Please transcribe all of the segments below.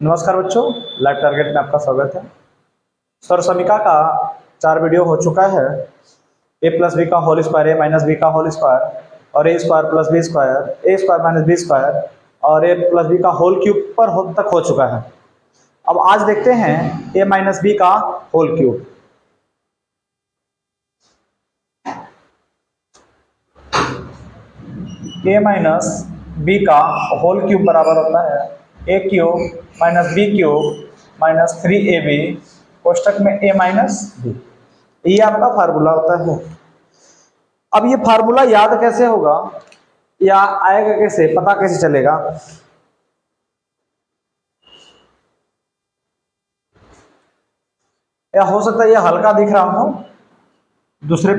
नमस्कार बच्चों, live target में आपका स्वागत है। सर समीका का 4 वीडियो हो चुका है। ए प्लस बी का whole square, A minus B का होल स्क्वायर और A square plus B square, A square minus B square और ए प्लस बी का होल क्यूब पर तक हो चुका है। अब आज देखते हैं ए माइनस बी का whole cube. A minus B का होल क्यूब बराबर होता है A cube minus B cube minus 3ab कोष्टक में ए माइनस बी। ये आपका फार्मूला होता है। अब ये फार्मूला याद कैसे होगा या आएगा कैसे, पता कैसे चलेगा? या हो सकता है ये हल्का दिख रहा हो, दूसरे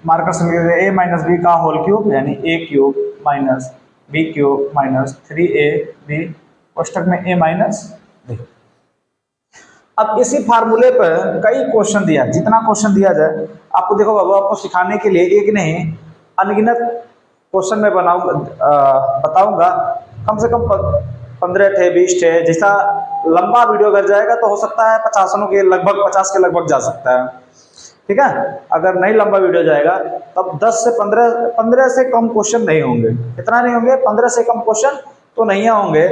मार्कर से ए माइनस बी का होल क्यूब यानी a cube minus B cube minus 3ab कोष्टक में ए माइनस बी। अब इसी फार्मूले पर कई क्वेश्चन दिया, जितना क्वेश्चन दिया जाए आपको, देखो बाबू, आपको सिखाने के लिए एक नहीं अनगिनत क्वेश्चन में बताऊंगा। कम से कम 15 थे, 20 थे। जैसा लंबा वीडियो अगर जाएगा तो हो सकता है 50 के लगभग जा सकता है। ठीक है, अगर नहीं लंबा वीडियो जाएगा तब 10 से 15 से कम क्वेश्चन नहीं होंगे। इतना नहीं होंगे, 15 से कम क्वेश्चन तो नहीं होंगे।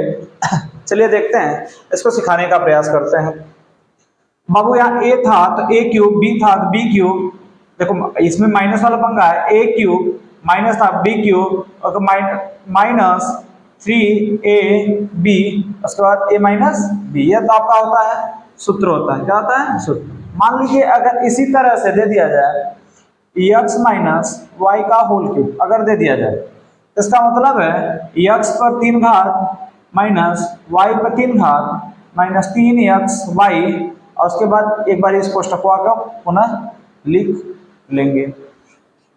चलिए देखते हैं, इसको सिखाने का प्रयास करते हैं। बाबू यहाँ ए था तो ए क्यूब, बी था तो बी क्यूब। देखो इसमें माइनस वाला पंगा है, ए क्यूब माइनस था बी क्यूब और माइनस 3ab, उसके बाद ए माइनस बी। यह तो आपका होता है सूत्र, होता है क्या होता है सूत्र। मान लीजिए अगर इसी तरह से दे दिया जाए x माइनस वाई का होल क्यूब अगर दे दिया जाए, इसका मतलब है x पर 3 घात माइनस वाई पर 3 घात माइनस 3x वाई, और उसके बाद एक बार इस कोष्टक को पुनः लिख लेंगे।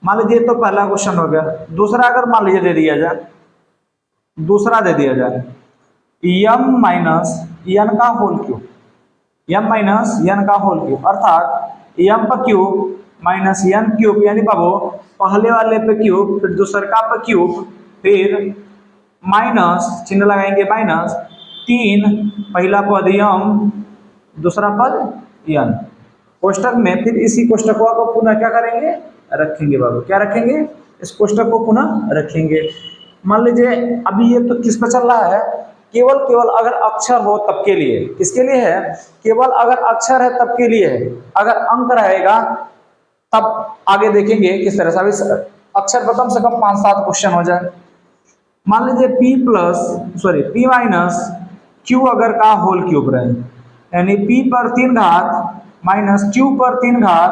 मान लीजिए तो पहला क्वेश्चन हो गया। दूसरा अगर मान लीजिए दे दिया जाए, दूसरा दे दिया जाए m माइनस n का whole cube, m minus n का होल क्यूब, अर्थात m पर क्यूब माइनस n क्यूब, यानी बाबू पहले वाले पे क्यूब फिर दूसरे का पे क्यूब फिर माइनस चिन्ह लगाएंगे माइनस 3 पहला पद m दूसरा पद n कोष्टक में। फिर इसी कोष्टक को पुनः क्या करेंगे, रखेंगे बाबू। क्या रखेंगे? इस कोष्टक को पुनः रखेंगे। मान लीजिए अभी ये तो किस पर चल रहा है, केवल अगर अक्षर हो तब के लिए। किसके लिए है? केवल अगर अक्षर है तब के लिए है। अगर अंक रहेगा तब आगे देखेंगे किस तरह से। अभी अक्षर पर कम से कम 5-7 क्वेश्चन हो जाए। मान लीजिए p माइनस q अगर का होल क्यूब रहे, यानी p पर 3 घात माइनस q पर 3 घात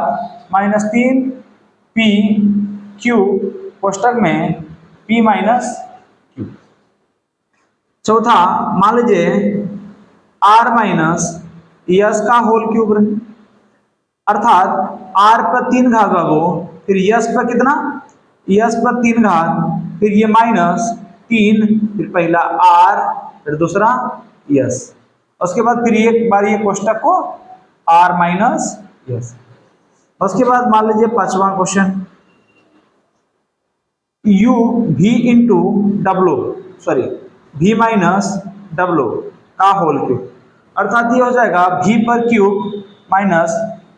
माइनस 3p q कोष्टक में p माइनस q। चौथा मान लीजिए r माइनस यस का होल क्यूब रहे, अर्थात r पर 3 घात बाबू, फिर यस पर कितना, यस पर 3 घात, फिर ये माइनस 3, फिर पहला r फिर दूसरा यस, उसके बाद फिर एक बार ये कोष्टक को r माइनस यस। उसके बाद मान लीजिए 5वां क्वेश्चन u v इंटू डब्लो v माइनस डब्लो का होल क्यूब, अर्थात ये हो जाएगा v पर क्यूब माइनस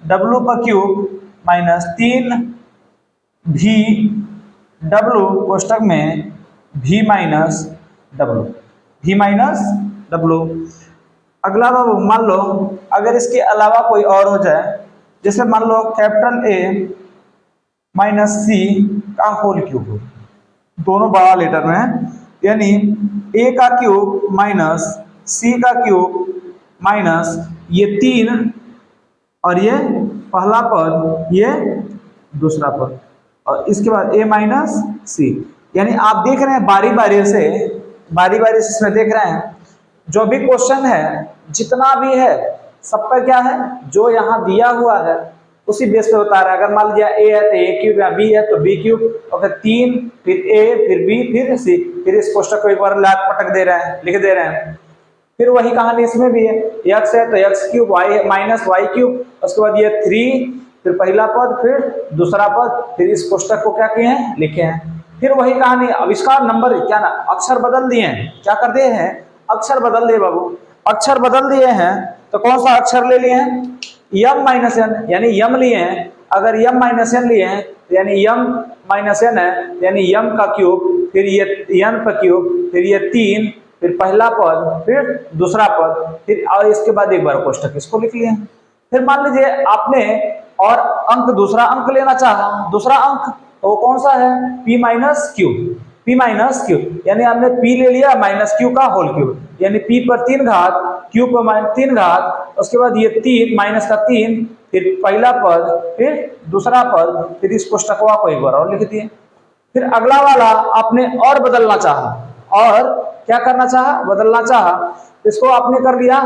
डब्लो पर क्यूब माइनस 3v डब्लो कोष्टक में v माइनस डब्लो। अगला बाबू मान लो अगर इसके अलावा कोई और हो जाए, जैसे मान लो कैपिटल A माइनस C का होल क्यूब हो, दोनों बड़ा लेटर में है, यानी A का क्यूब माइनस C का क्यूब माइनस ये 3 और ये पहला पद ये दूसरा पद, और इसके बाद A माइनस C। यानी आप देख रहे हैं बारी बारी से इसमें देख रहे हैं जो भी क्वेश्चन है जितना भी है सब पर क्या है, जो यहाँ दिया हुआ है उसी बेस पे बता रहा है। अगर मान लीजिए A है तो A क्यूब, या B है तो B क्यूब, और फिर 3 फिर A फिर B फिर C, फिर इस कोष्टक को एक बार पटक दे रहे हैं, लिख दे रहे हैं। फिर वही कहानी इसमें भी है, x है तो x cube, y minus Y cube, उसके बाद ये 3 फिर पहला पद फिर दूसरा पद, फिर इस कोष्टक को क्या किए हैं, लिखे हैं। फिर वही कहानी, अब इसका नंबर क्या ना, अक्षर बदल दिए हैं, क्या कर दिए हैं, अक्षर बदल दिए बाबू। अक्षर बदल दिए हैं तो कौन सा अक्षर ले लिए हैं, यम माइनस एन, यानी यम लिए हैं। अगर यम माइनस एन लिए हैं यानी यम माइनस एन है, यानी यम का क्यूब, फिर ये एन का क्यूब, फिर ये 3, फिर पहला पद, फिर दूसरा पद, फिर और इसके बाद एक बार कोष्टक इसको लिख लिए। फिर मान लीजिए आपने और अंक दूसरा अंक लेना चाहा, दूसरा अंक तो कौन सा है, p minus Q, p minus Q, यानी हमने p ले लिया माइनस क्यू का होल क्यूब, यानी p पर 3 घात, q पर माइनस 3 घात, उसके बाद ये 3 माइनस का 3, फिर पहला पद, फिर दूसरा पद, फिर इस कोष्टकवा को एक बार और लिख दिए। फिर अगला वाला आपने और बदलना चाहा, और क्या करना चाहा, बदलना चाहा, इसको आपने कर लिया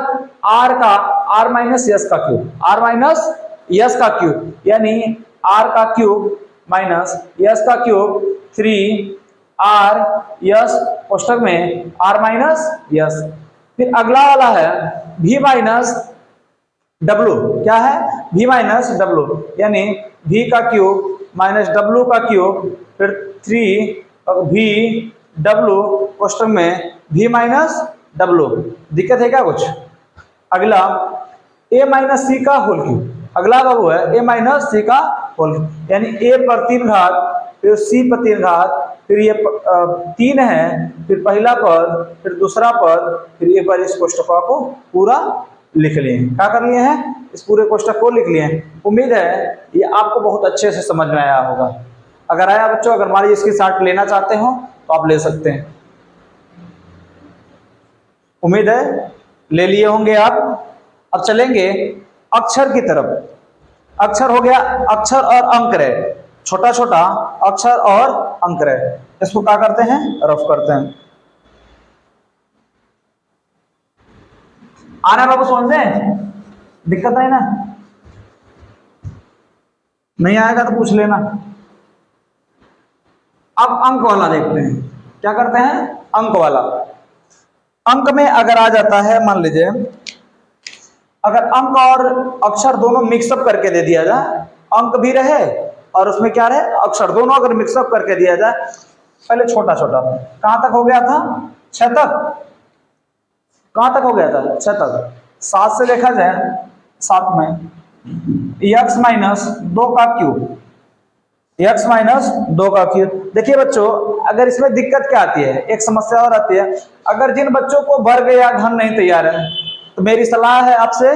r का r माइनस यस का क्यूब, r माइनस यस का क्यूब, यानी r का क्यूब माइनस यस का क्यूब 3r यस कोष्टक में r माइनस यस। फिर अगला वाला है v माइनस डब्लू, क्या है, v माइनस डब्लू, यानी v का क्यूब माइनस w का क्यूब, फिर 3v डब्लू कोष्टक में v माइनस डब्लू। दिक्कत है क्या कुछ? अगला a माइनस सी का होल क्यूब, अगला बाबू है a माइनस सी का होल, यानी a पर 3 घात, फिर c पर 3 घात, फिर ये 3 है, फिर पहला पद, फिर दूसरा पद, फिर एक बार इस कोष्टक को पूरा लिख लिए। क्या कर लिए हैं, इस पूरे कोष्टक को लिख लिए। उम्मीद है ये आपको बहुत अच्छे से समझ में आया होगा। अगर आया बच्चों, अगर हमारी इसकी चार्ट लेना चाहते हो तो आप ले सकते हैं। उम्मीद है ले लिए होंगे आप। अब चलेंगे अक्षर की तरफ। अक्षर हो गया, अक्षर और अंक रहे, छोटा छोटा अक्षर और अंक रहे, इसको क्या करते हैं, रफ करते हैं। आना बाबू समझ में, दिक्कत है ना, नहीं आएगा तो पूछ लेना। अब अंक वाला देखते हैं, क्या करते हैं, अंक वाला। अंक में अगर आ जाता है, मान लीजिए अगर अंक और अक्षर दोनों मिक्सअप करके दे दिया जाए, अंक भी रहे और उसमें क्या रहे, अक्षर, दोनों अगर मिक्सअप करके दिया जाए, पहले छोटा छोटा, कहां तक हो गया था, 6 तक, कहां तक हो गया था, 6 तक। 7 से देखा जाए, 7 में x माइनस 2 का क्यूब, x माइनस 2 का क्यूब। देखिए बच्चों, अगर इसमें दिक्कत क्या आती है, एक समस्या और आती है, अगर जिन बच्चों को वर्ग या घन नहीं तैयार है, तो मेरी सलाह है आपसे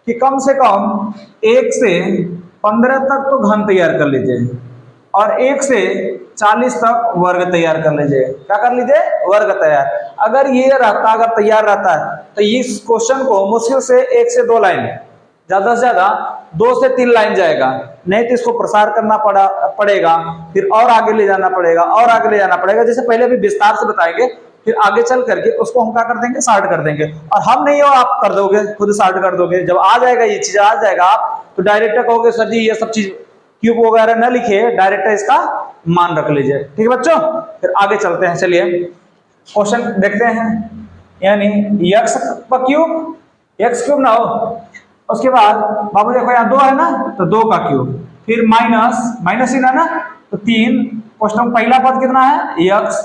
कि कम से कम 1 से 15 तक तो घन तैयार कर लीजिए और 1 से 40 तक वर्ग तैयार कर लीजिए। क्या कर लीजिए, वर्ग तैयार। अगर ये रहता, अगर तैयार रहता है तो इस क्वेश्चन को मुश्किल से 1 से 2 लाइन, ज्यादा से ज्यादा 2 से 3 लाइन जाएगा, नहीं तो इसको प्रसार करना पड़ेगा, फिर और आगे ले जाना पड़ेगा, और आगे ले जाना पड़ेगा। जैसे पहले भी विस्तार से बताएंगे, फिर आगे चल करके उसको हम क्या कर देंगे, सॉर्ट कर देंगे। और हम नहीं हो, आप कर दोगे, खुद सॉर्ट कर दोगे। जब आ जाएगा ये चीज, आ जाएगा आप तो डायरेक्ट कहोगे सर जी ये सब चीज क्यूब वगैरह न लिखिए, डायरेक्ट इसका मान रख लीजिए। ठीक है बच्चों, फिर आगे चलते हैं। चलिए क्वेश्चन देखते हैं, यानी x का क्यूब, x क्यूब ना हो, उसके बाद बाबू देखो यहाँ 2 है ना, तो 2 का क्यूब, फिर माइनस ही ना, तो 3, क्वेश्चन पहला पद कितना है, x,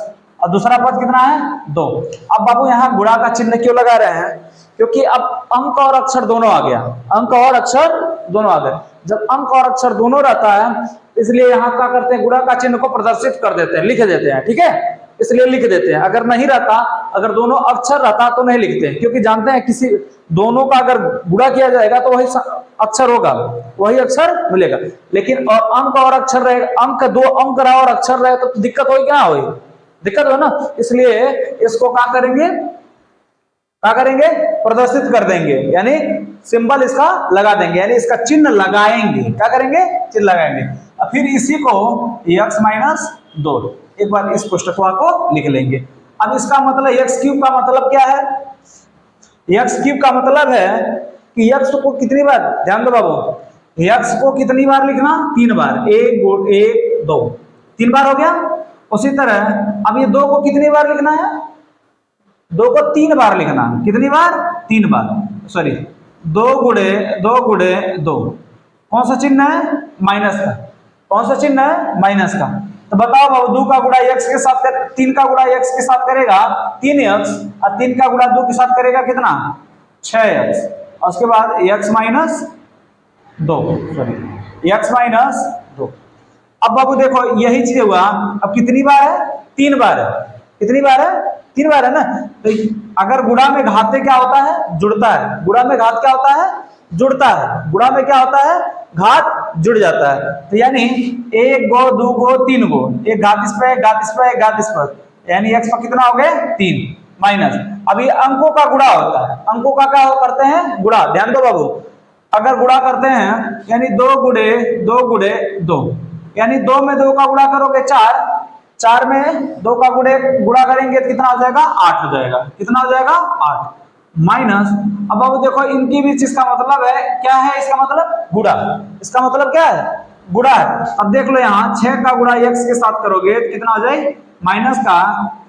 और दूसरा पद कितना है, 2। अब बाबू यहाँ गुणा का चिन्ह क्यों लगा रहे हैं, क्योंकि अब अंक और अक्षर दोनों आ गया, अंक और अक्षर दोनों आ गए। जब अंक और अक्षर दोनों रहता है, इसलिए यहाँ क्या करते हैं, गुणा का चिन्ह को प्रदर्शित कर देते हैं, लिख देते हैं। ठीक है, इसलिए लिख देते हैं। अगर नहीं रहता, अगर दोनों अक्षर रहता तो नहीं लिखते हैं, क्योंकि जानते हैं किसी दोनों का अगर गुणा किया जाएगा तो वही अक्षर होगा, वही अक्षर मिलेगा। लेकिन और अंक और अक्षर रहे, अंक 2 अंक रहा और अक्षर रहे तो दिक्कत होगी, क्या होगी, दिक्कत हो ना। इसलिए इसको क्या करेंगे, प्रदर्शित कर देंगे, यानी सिंबल इसका लगा देंगे, यानी इसका चिन्ह लगाएंगे। क्या करेंगे, चिन्ह लगाएंगे। और फिर इसी को x माइनस 2 एक बार इस कोष्टकवा को लिख लेंगे। अब इसका मतलब x क्यूब का मतलब क्या है, x क्यूब का मतलब है कि x को कितनी बार, ध्यान दो बाबू, x को कितनी बार लिखना, 3 बार, 1 2 3 बार हो गया। उसी तरह अब ये 2 को कितनी बार लिखना है, 2 को 3 बार लिखना। कितनी बार, 3 बार, सॉरी 2 गुणे 2। कौन सा चिन्ह है, माइनस का। कौन सा चिन्ह है, माइनस का। तो बताओ बाबू, 2 का गुणा x के साथ 3 का गुणा x के साथ करेगा 3x, और 3 का गुणा 2 के साथ करेगा कितना, 6x, और उसके बाद x minus 2, sorry x minus 2। अब बाबू देखो यही चीज हुआ, अब कितनी बार है, 3 बार है, कितनी बार है, 3 बार है ना। तो अगर गुणा में घात क्या होता है, जुड़ता है, गुणा में घात क्या होता है, जुड़ता है, गुणा में क्या होता है, घात जुड़ जाता है। तो यानी 1 गो 2 गो 3 गो, एक घात इस पर, एक घात इस पर, एक घात इस पर, यानी x पर कितना हो गए 3 माइनस। अब ये अंकों का गुणा होता है, अंकों का क्या करते हैं, गुणा, ध्यान दो बाबू। अगर गुणा करते हैं यानी 2 गुणे 2 गुणे 2, यानी 2 में 2 का गुणा करोगे 4, 4 में 2 का गुणा करेंगे तो कितना हो जाएगा, 8 हो जाएगा, कितना हो जाएगा 8 माइनस। अब बाबू देखो इनकी बीच इसका मतलब है क्या है, इसका मतलब गुणा, इसका मतलब क्या है, गुणा है। अब देख लो यहाँ 6 का गुणा x के साथ करोगे तो कितना हो जाए, माइनस का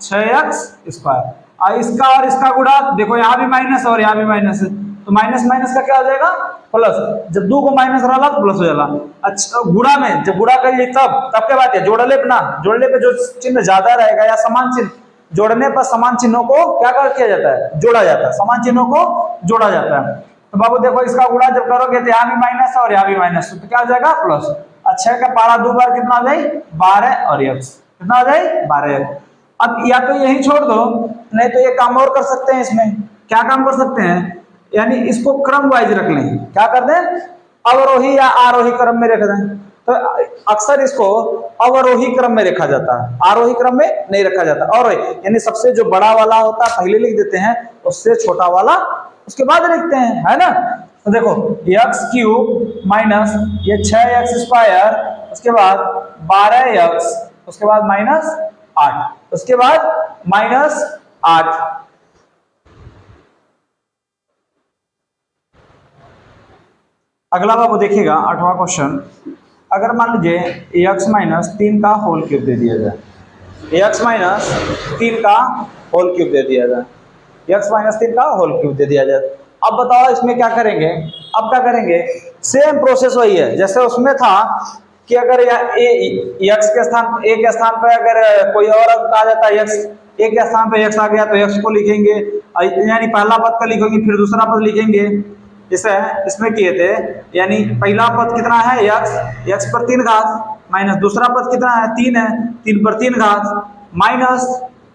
6x स्क्वायर, और इसका और इसका गुणा देखो यहाँ भी माइनस और यहाँ भी माइनस है, तो माइनस माइनस का क्या हो जाएगा, प्लस। जब 2 को माइनस रहा तो प्लस हो जाएगा। अच्छा गुणा में जब गुणा करिए तब क्या बात है, जोड़ले पे ना, जोड़ले पे जो चिन्ह ज्यादा रहेगा या समान चिन्ह, जोड़ने पर समान चिन्हों को क्या कर किया जाता है, जोड़ा जाता है, समान चिन्हों को जोड़ा जाता है। तो बाबू देखो इसका गुणा जब करोगे तो यहाँ भी माइनस और यहाँ भी माइनस, तो क्या हो जाएगा प्लस। अच्छा का पारा 2 बार कितना हो जाए 12 और x कितना हो जाए 12। अब या तो यही छोड़ दो, नहीं तो ये काम और कर सकते हैं, इसमें क्या काम कर सकते हैं, यानी इसको क्रम वाइज रख लें, क्या कर दें, अवरोही या आरोही क्रम में रख दें। तो अक्सर इसको अवरोही क्रम में रखा जाता है, आरोही क्रम में नहीं रखा जाता। और यानी सबसे जो बड़ा वाला होता है पहले लिख देते हैं, उससे छोटा वाला उसके बाद लिखते हैं, है ना। तो देखो एक्स क्यूब माइनस ये 6x स्क्वायर, उसके बाद 12x, उसके बाद माइनस 8, उसके बाद माइनस 8। अगला बाबू देखिएगा 8वां क्वेश्चन। अगर मान लीजिए x माइनस 3 का होल क्यूब दे दिया जाए, x माइनस 3 का होल क्यूब दे दिया जाए, x माइनस 3 का होल क्यूब दे दिया जाए। अब बताओ इसमें क्या करेंगे, अब क्या करेंगे, सेम प्रोसेस वही है जैसे उसमें था कि अगर x के स्थान पे अगर कोई और अंक आ जाता है, x a के स्थान पे x आ गया तो x को लिखेंगे, यानी पहला पद का लिखेंगे, फिर दूसरा पद लिखेंगे। जैसे इसमें किए थे, यानी पहला पद कितना है x पर 3 घात, माइनस दूसरा पद कितना है 3 है, 3 पर 3 घात, माइनस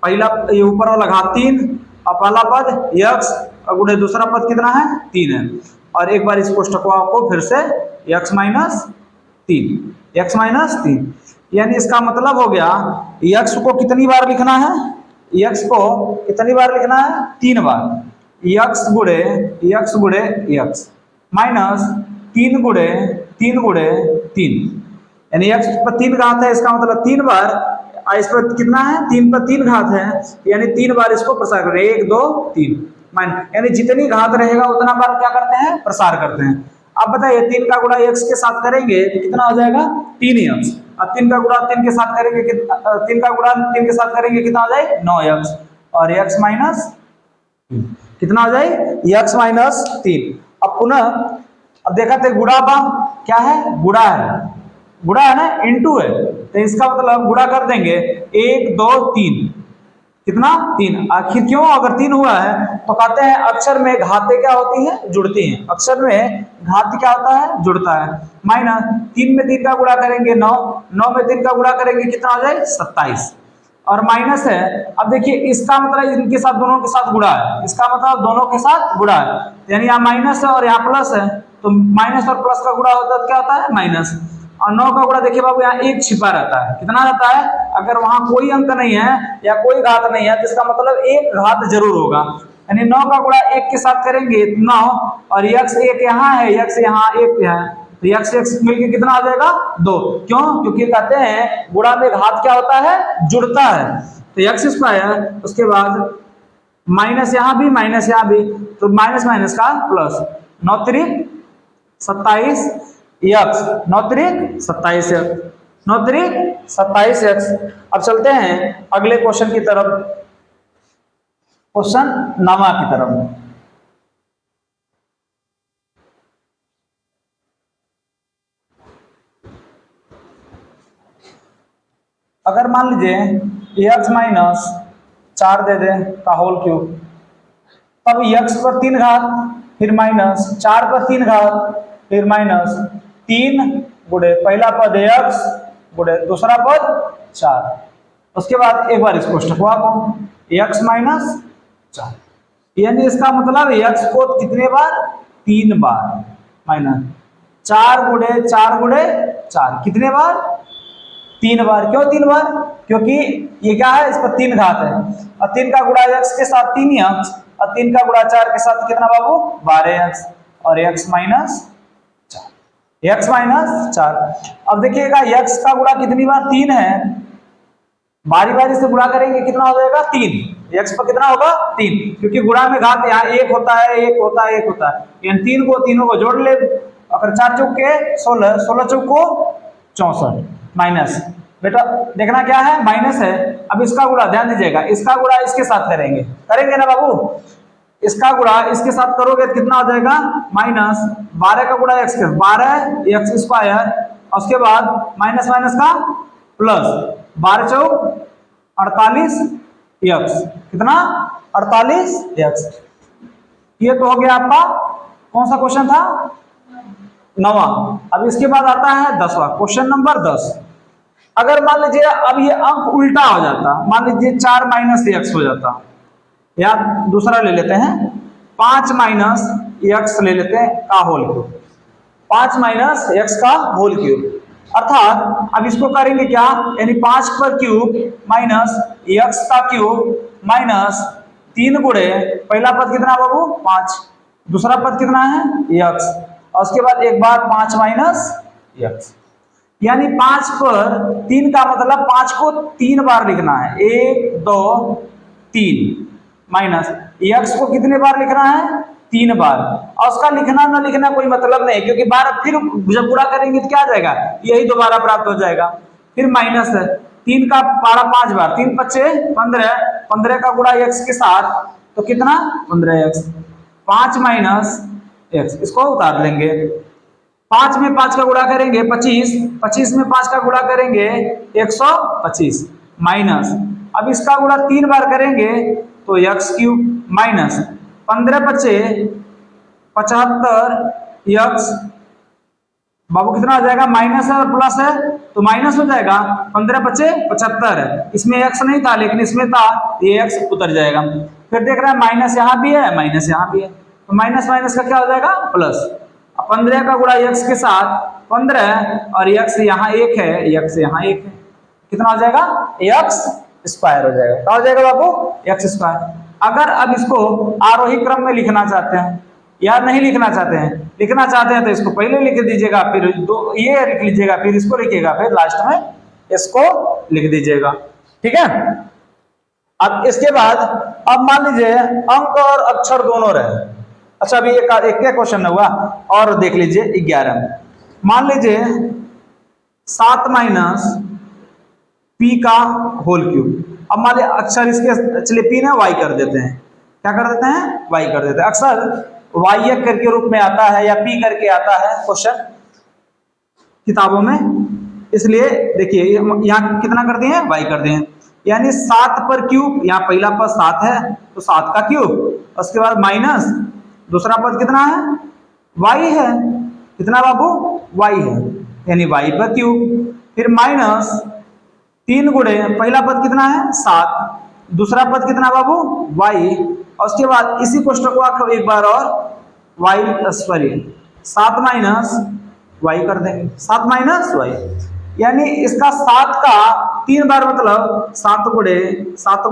पहला ये ऊपर वाला घात 3 और पहला पद x और गुणे दूसरा पद कितना है 3 है। और एक बार इस कोष्टक को फिर से x माइनस 3, यानी इसका मतलब हो गया x को कितनी बार लिखना है, x को कितनी बार लिखना है 3 बार, x गुणे x माइनस 3 गुणे 3, यानी x पर 3 घात है, इसका मतलब 3 बार, इस पर कितना है 3 पर 3 घात है, यानी 3 बार इसको प्रसार करें, 1 2 3 यानी जितनी घात रहेगा उतना बार क्या करते हैं, प्रसार करते हैं। अब बताइए 3 का गुणा x के साथ करेंगे तो कितना हो जाएगा 3x, अब 3 का गुणा 3 के साथ करेंगे, 3 का गुणा 3 के साथ करेंगे कितना हो जाए 9x, और x माइनस कितना हो जाए x माइनस 3। अब पुनः अब देखा थे गुणा बा क्या है, गुणा है ना, इनटू है, तो इसका मतलब गुणा कर देंगे 1 2 3, कितना 3, आखिर क्यों, अगर 3 हुआ है तो कहते हैं अक्षर में घातें क्या होती हैं, जुड़ती हैं, अक्षर में घात क्या होता है, जुड़ता है। माइनस 3 में 3 का गुणा करेंगे 9, 9 में 3 का गुणा करेंगे कितना हो जाए 27, और माइनस है। अब देखिए इसका मतलब इनके साथ दोनों के साथ गुणा है, इसका मतलब दोनों के साथ गुणा है, यानी यहाँ माइनस है और यहाँ प्लस है, तो माइनस और प्लस का गुणा होता है क्या होता है माइनस। और 9 का गुणा देखिए बाबू यहाँ 1 छिपा रहता है, कितना रहता है, अगर वहां कोई अंक नहीं है या कोई घात नहीं है तो इसका मतलब एक घात जरूर होगा, यानी 9 का गुणा 1 के साथ करेंगे 9, और x 1 यहाँ है, x यहाँ 1 है, तो x मिलके कितना आ जाएगा 2, क्यों, क्योंकि कहते हैं गुणा में घात क्या होता है, जुड़ता है। तो x स्क्वायर, उसके बाद माइनस यहाँ भी माइनस यहाँ भी, तो माइनस माइनस का प्लस, 9 3 27 x, 9 3 27 x, 9 3 27 x। अब चलते हैं अगले क्वेश्चन की तरफ, क्वेश्चन 9 की तरफ। अगर मान लीजिए x माइनस 4 दे दे का होल क्यूब, तब x पर 3 घात, फिर माइनस 4 पर 3 घात, फिर माइनस 3 गुणे पहला पद x गुणे दूसरा पद 4। उसके बाद एक बार इसको कोष्टकवा को x माइनस 4, यानी इसका मतलब x को कितने बार, 3 बार, माइनस 4 गुणे 4 गुणे 4 कितने बार, 3 बार। क्यों 3 बार, क्योंकि ये क्या है, इस पर 3 घात है और 3 का गुणा x के साथ 3x और 3 का गुणा 4 के साथ कितना बाबू, 12x और x माइनस 4, x माइनस 4। अब देखिएगा x का गुणा कितनी बार, 3 है, बारी बारी से गुणा करेंगे कितना हो जाएगा, 3, x पर कितना होगा 3, क्योंकि गुणा में घात यहाँ 1 होता है, 1 होता है, 1 होता है, यानी 3 को तीनों को जोड़ ले, अगर 4 चौक के 16, 16 चौक को 64, माइनस, बेटा देखना क्या है, माइनस है। अब इसका गुणा ध्यान दीजिएगा, इसका गुणा इसके साथ करेंगे, करेंगे ना बाबू, इसका गुणा इसके साथ करोगे तो कितना हो जाएगा, माइनस 12 का गुणा x के 12 x स्क्वायर, उसके बाद माइनस माइनस का प्लस 12 चौक 48 x, कितना 48 x। ये तो हो गया आपका कौन सा क्वेश्चन था, 9वां। अब इसके बाद आता है 10वां, क्वेश्चन नंबर 10। अगर मान लीजिए अब ये अंक उल्टा हो जाता, मान लीजिए 4 माइनस x हो जाता, या दूसरा ले लेते हैं 5 माइनस x ले लेते हैं का होल क्यूब, 5 माइनस x का होल क्यूब, अर्थात अब इसको करेंगे क्या, यानी 5 पर क्यूब माइनस x का क्यूब माइनस 3 गुणे पहला पद कितना बाबू 5, दूसरा पद कितना है x, और उसके बाद एक बार 5 माइनस x, यानी 5 पर 3 का मतलब 5 को 3 बार लिखना है, 1 2 3, माइनस x को कितने बार लिखना है, 3 बार, और उसका लिखना ना लिखना कोई मतलब नहीं, क्योंकि बार फिर जब पूरा करेंगे तो क्या आ जाएगा, यही दोबारा प्राप्त हो जाएगा। फिर माइनस 3 का पारा 5 बार, 3 पच्चे 15, 15 का गुणा x के साथ तो कितना 15x, 5 माइनस x, इसको उतार लेंगे, 5 में 5 का गुणा करेंगे 25, 25 में 5 का गुणा करेंगे 125, माइनस अब इसका गुणा 3 बार करेंगे तो x क्यूब, माइनस 15 पच्चे 75 x, बाबू कितना आ जाएगा, माइनस है और प्लस है तो माइनस हो जाएगा, 15 पच्चे 75, इसमें x नहीं था लेकिन इसमें था, ये x उतर जाएगा। फिर देख रहे हैं माइनस यहाँ भी है, माइनस यहाँ भी है, तो माइनस माइनस का क्या हो जाएगा प्लस, 15 का गुणा x के साथ 15 और x यहाँ 1 है, x यहाँ 1 है, कितना हो जाएगा x स्क्वायर हो जाएगा, क्या हो जाएगा बाबू x स्क्वायर। अगर अब इसको आरोही क्रम में लिखना चाहते हैं या नहीं लिखना चाहते हैं, लिखना चाहते हैं तो इसको पहले लिख दीजिएगा, फिर ये लिख लीजिएगा, फिर इसको लिखिएगा, फिर लास्ट में इसको लिख दीजिएगा, ठीक है। अब इसके बाद अब मान लीजिए अंक और अक्षर दोनों रहे, अच्छा अभी एक क्या क्वेश्चन हुआ और देख लीजिए 11 में, मान लीजिए 7 माइनस p का होल क्यूब, अब मान लीजिए अक्षर इसके चलिए p ना y कर देते हैं, क्या कर देते हैं y कर देते हैं, अक्सर y करके रूप में आता है या p करके आता है क्वेश्चन किताबों में, इसलिए देखिए यहाँ कितना कर दिए y कर दिए, यानी 7 पर क्यूब, यहाँ पहला पद 7 है तो 7 का क्यूब, उसके बाद माइनस दूसरा पद कितना है y है, कितना बाबू y है, यानी y पर क्यूब, फिर माइनस 3 गुणे पहला पद कितना है 7, दूसरा पद कितना बाबू y, और उसके बाद इसी कोष्टक को एक बार और y सॉरी 7 माइनस y कर देंगे, 7 माइनस y, यानी इसका 7 का 3 बार मतलब 7 गुणे 7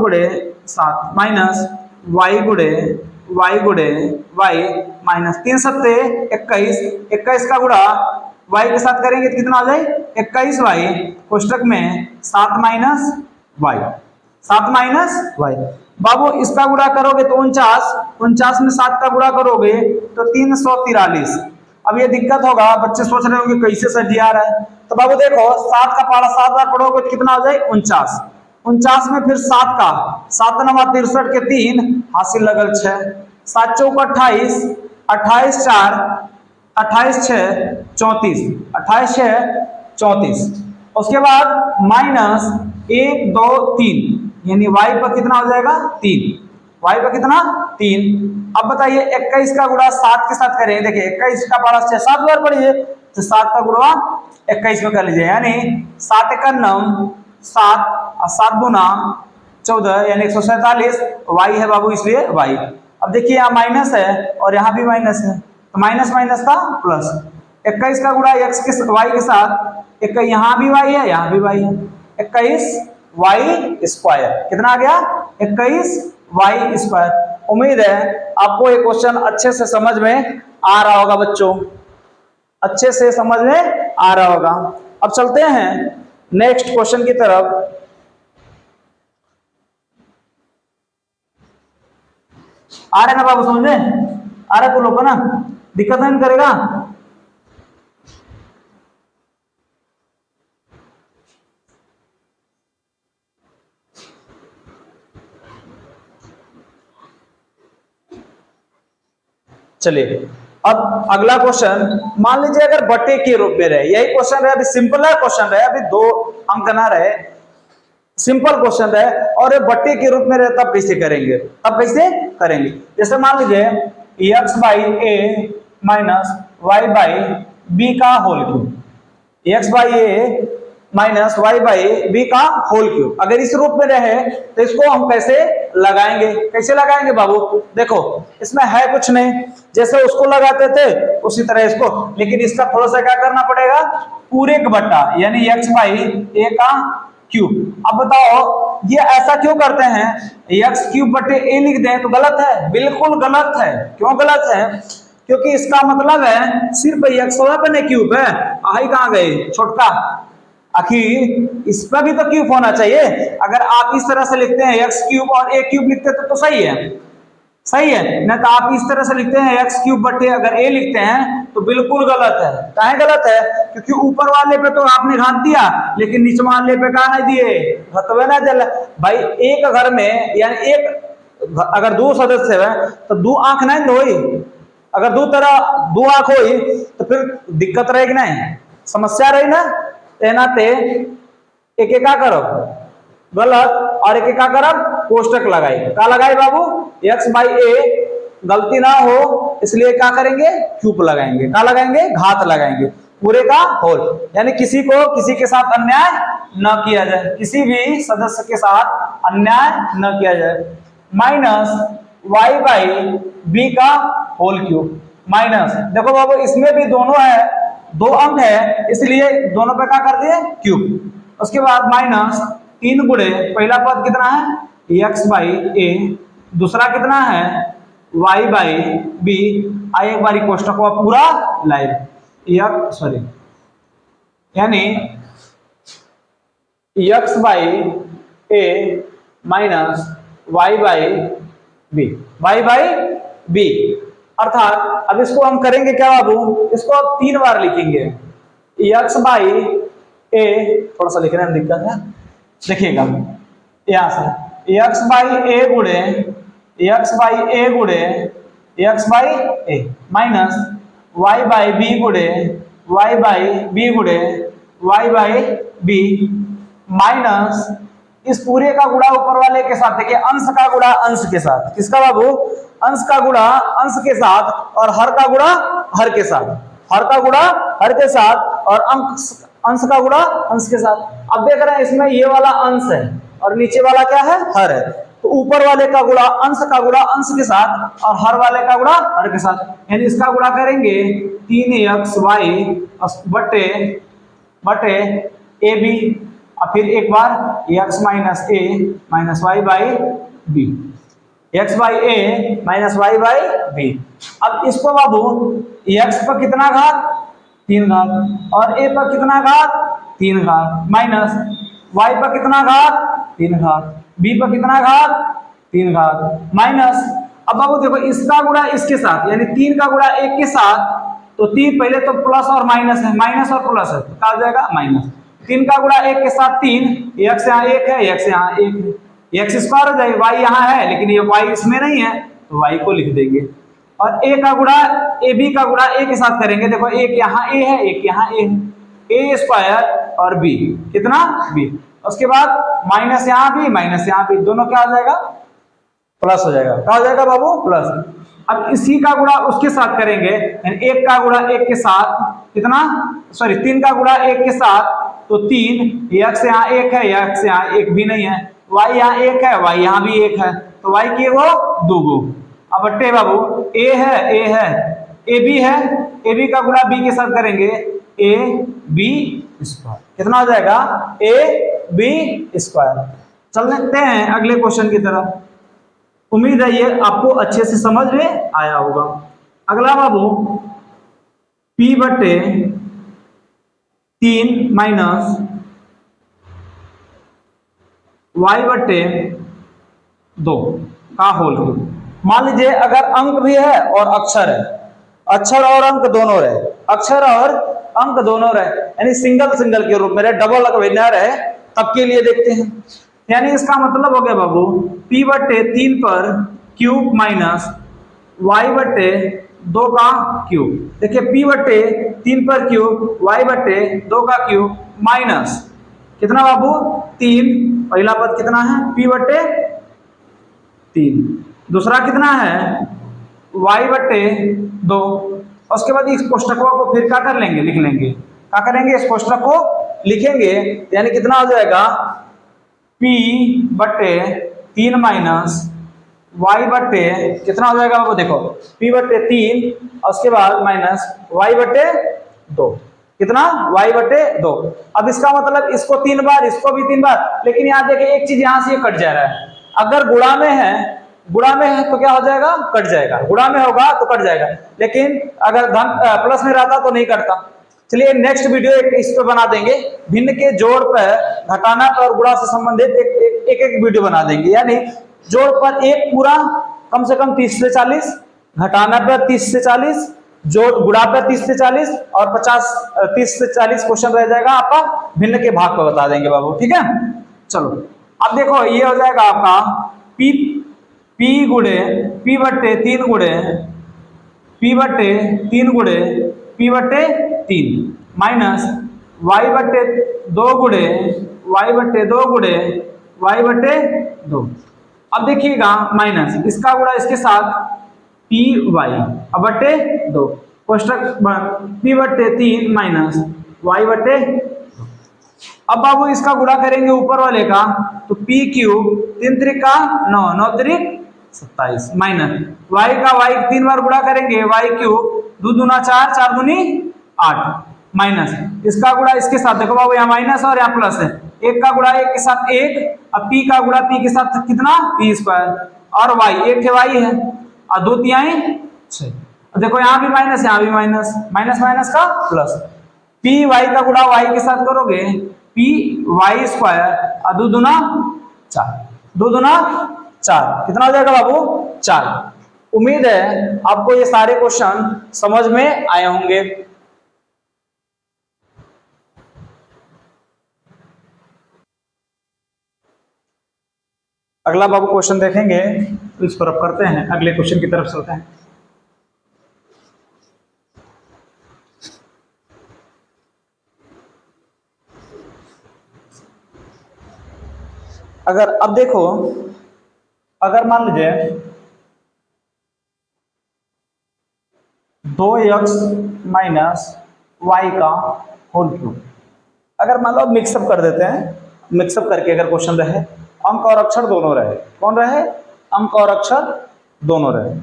माइनस y गुणे y माइनस 3 सत्ते 21, 21 का गुणा y के साथ करेंगे तो कितना आ जाए 21y, कोष्टक में 7 माइनस y, बाबू इसका गुणा करोगे तो 49 में 7 का गुणा करोगे तो 343। अब ये दिक्कत होगा, बच्चे सोच रहे होंगे कैसे सर जी आ रहा है, तो बाबू देखो 7 का पारा 7 बार पढ़ोगे तो कितना हो जाए 49 में फिर 7 का 7 9 63 के 3 हासिल लगल 6, 7 चौक 28, 28 4 28 6 34, 28 6 34, उसके बाद माइनस 1 2 3, यानी y पर कितना हो जाएगा 3, y पर कितना 3। अब बताइए 21 का गुणा 7 के साथ करें, देखिए 21 का पारा 6 7 बार पढ़िए, तो 7 का गुणा 21 में कर लीजिए, यानी 7 × 9 7 और 7 गुना 14 यानी 147 y है बाबू, इसलिए y। अब देखिए यहाँ माइनस है और यहाँ भी माइनस है, तो माइनस माइनस का प्लस। 21 का गुणा x के y के साथ, एक यहाँ भी y है यहाँ भी y है, 21 y स्क्वायर कितना आ गया 21 y स्क्वायर। उम्मीद है आपको ये क्वेश्चन अच्छे से समझ में आ रहा होगा बच्चों, अच्छे से समझ में आ रहा होगा। अब चलते हैं नेक्स्ट क्वेश्चन की तरफ। आ रहे ना बाबू, समझ में आ रहा तो लोग को ना, दिक्कत नहीं करेगा। चलिए अब अगला क्वेश्चन, मान लीजिए अगर बटे के रूप में रहे, यही क्वेश्चन रहे, अभी सिंपल है क्वेश्चन रहे, अभी 2 अंक ना रहे, सिंपल क्वेश्चन रहे और ये बटे के रूप में रहे, तब कैसे करेंगे, तब कैसे करेंगे। जैसे मान लीजिए x/a माइनस y/b का whole cube, x/a minus y/b का होल क्यूब अगर इस रूप में रहे तो इसको हम कैसे लगाएंगे, कैसे लगाएंगे बाबू। देखो इसमें है कुछ नहीं, जैसे उसको लगाते थे उसी तरह इसको, लेकिन इसका थोड़ा सा क्या करना पड़ेगा, पूरे का बट्टा यानी x/a का क्यूब। अब बताओ ये ऐसा क्यों करते हैं, x³/a लिख दें तो गलत है, बिल्कुल गलत है। क्यों गलत है, क्योंकि इसका मतलब है सिर्फ x/क्यूब है, आई कहां गए छोटका, आखिर इस पर भी तो क्यूब होना चाहिए। अगर आप इस तरह से लिखते हैं x³ और a³ लिखते तो सही है, सही है ना, तो आप इस तरह से लिखते हैं x³ अगर a लिखते हैं तो बिल्कुल गलत है। काहे गलत है, क्योंकि ऊपर वाले पे तो आपने घात दिया, लेकिन नीचे वाले पे कहा नहीं दिए, घतवे ना जल भाई। एक घर में यानी एक अगर 2 सदस्य है तो 2 आंख नहीं होई, अगर 2 आंख होई तो फिर दिक्कत रहेगी नहीं, समस्या रही ना। नाते एक एक करो गलत और एक एक करब कोष्टक लगाई, क्या लगाए बाबू, x/a गलती ना हो इसलिए क्या करेंगे, क्यूब लगाएंगे, क्या लगाएंगे, घात लगाएंगे, पूरे का होल, यानी किसी को किसी के साथ अन्याय न किया जाए, किसी भी सदस्य के साथ अन्याय न किया जाए। माइनस y/b का होल क्यूब, माइनस देखो बाबू इसमें भी दोनों है, 2 अंक है इसलिए दोनों पे क्या कर दिए क्यूब। उसके बाद माइनस 3 गुणे पहला पद कितना है x/a, दूसरा कितना है y/b, आई एक बारी कोष्टक को पूरा लाइव सॉरी यानी x/a माइनस y/b अर्थात अब इसको हम करेंगे क्या बाबू, इसको अब 3 बार लिखेंगे, x/a थोड़ा सा लिखने में दिक्कत है, देखिएगा यहां से x/a गुणे x/a माइनस y/b गुणे y/b माइनस इस पूरे का गुणा ऊपर वाले के साथ, देखिए अंश का गुणा अंश के साथ, किसका बाबू, अंश का गुणा अंश के साथ और हर का गुणा हर के साथ, हर का गुणा हर के साथ और अंश का गुणा अंश के साथ। अब देख रहे हैं इसमें ये वाला अंश है और नीचे वाला क्या है, हर है, तो ऊपर वाले का गुणा अंश का गुणा अंश के साथ और हर वाले का गुणा हर के साथ, यानी इसका गुणा करेंगे 3xy बटे ab और फिर एक बार x minus a minus y/b, x/a minus y/b। अब इसको बाबू x पर कितना घात 3 घात और a पर कितना घात 3 घात माइनस y पर कितना घात 3 घात, b पर कितना घात 3 घात माइनस। अब बाबू देखो इसका गुणा इसके साथ यानी 3 का गुणा 1 के साथ, तो 3 पहले तो प्लस और माइनस है, माइनस और प्लस है तो क्या हो जाएगा माइनस, 3 का गुणा 1 के साथ 3, x यहाँ 1 है, x यहाँ 1 है, x स्क्वायर हो जाएगा, y यहाँ है लेकिन ये y इसमें नहीं है तो y को लिख देंगे। और a का गुणा ab का गुणा a के साथ करेंगे, देखो एक यहाँ a है एक यहाँ a है, a स्क्वायर और b कितना b, उसके बाद माइनस यहाँ भी दोनों क्या हो जाएगा प्लस हो जाएगा। क्या हो जाएगा बाबू? प्लस। अब इसी का गुणा उसके साथ करेंगे, यानी 1 का गुणा 1 के साथ कितना, सॉरी 3 का गुणा 1 के साथ तो 3, x यहाँ 1 है, x यहाँ 1 भी नहीं है, y यहाँ 1 है, y यहाँ भी 1 है, तो y की वो 2 गो। अब बट्टे बाबू a है, ab है, ab का गुणा b के साथ करेंगे, a b स्क्वायर कितना हो जाएगा? a b square. चल लेते हैं अगले क्वेश्चन की तरफ। उम्मीद है ये आपको अच्छे से समझ में आया होगा। अगला बाबू p/3 माइनस y/2 का होल क्यूब। मान लीजिए अगर अंक भी है और अक्षर है, अक्षर और अंक दोनों रहे, अक्षर और अंक दोनों रहे, यानी सिंगल सिंगल के रूप में रहे, डबल अगर न रहे तब के लिए देखते हैं। यानी इसका मतलब हो गया बाबू p/3 पर क्यूब माइनस y/2 का क्यूब। देखिए p/3 पर क्यूब y/2 का क्यूब माइनस कितना बाबू? 3। पहला पद कितना है? p/3। दूसरा कितना है? y/2। उसके बाद इस कोष्टकों को फिर क्या कर लेंगे? लिख लेंगे। क्या करेंगे? इस कोष्टक को लिखेंगे, यानी कितना हो जाएगा? p/3 माइनस y/, कितना हो जाएगा वो देखो, p/3 और उसके बाद माइनस y/2, कितना? y/2। अब इसका मतलब इसको 3 बार, इसको भी 3 बार, लेकिन यहाँ देखिए एक चीज यहाँ से कट जा रहा है। अगर गुणा में है तो क्या हो जाएगा? कट जाएगा। गुणा में होगा तो कट जाएगा, लेकिन अगर धन प्लस में रहता तो नहीं कटता। चलिए नेक्स्ट वीडियो इस पे बना देंगे, भिन्न के जोड़ पर, घटाना पर और गुणा से संबंधित एक वीडियो बना देंगे। यानी जोड़ पर एक पूरा कम से कम 30 से 40, घटाना पर 30 से 40, जोड़ गुणा पर 30 से 40 और 30 से 40 क्वेश्चन रह जाएगा आपका, भिन्न के भाग पर बता देंगे बाबू। ठीक है, चलो अब देखो ये हो जाएगा आपका p/3 p/3 माइनस y/2 अब देखिएगा माइनस इसका गुणा इसके साथ py/2 कोष्टक p/3 माइनस y/2। अब बाबू इसका गुणा करेंगे ऊपर वाले का, तो p³ 3 त्रिका 9, 9 त्रिक 27 माइनस y का y 3 बार गुणा करेंगे, y³ 2 दूना 4, 4 दूनी 8 माइनस इसका गुणा इसके साथ, देखो बाबू यहाँ माइनस और यहाँ प्लस है, 1 का गुणा 1 के साथ 1, अब p का गुणा p के साथ कितना? p² और y, एक है y है और 2 तिहाई 6। देखो यहाँ भी माइनस, यहाँ भी माइनस, माइनस माइनस का प्लस, py का गुणा y के साथ करोगे py² और 2 दूना 4, 2 दूना 4, कितना हो जाएगा बाबू? 4। उम्मीद है आपको ये सारे क्वेश्चन समझ में आए होंगे। अगला बाबू क्वेश्चन देखेंगे, तो इस पर अब करते हैं, अगले क्वेश्चन की तरफ चलते हैं। अगर अब देखो, अगर मान लीजिए 2x माइनस y का होल क्यूब, अगर मान लो मिक्सअप कर देते हैं, मिक्सअप करके अगर क्वेश्चन रहे, अंक और अक्षर दोनों रहे, कौन रहे? अंक और अक्षर दोनों रहे,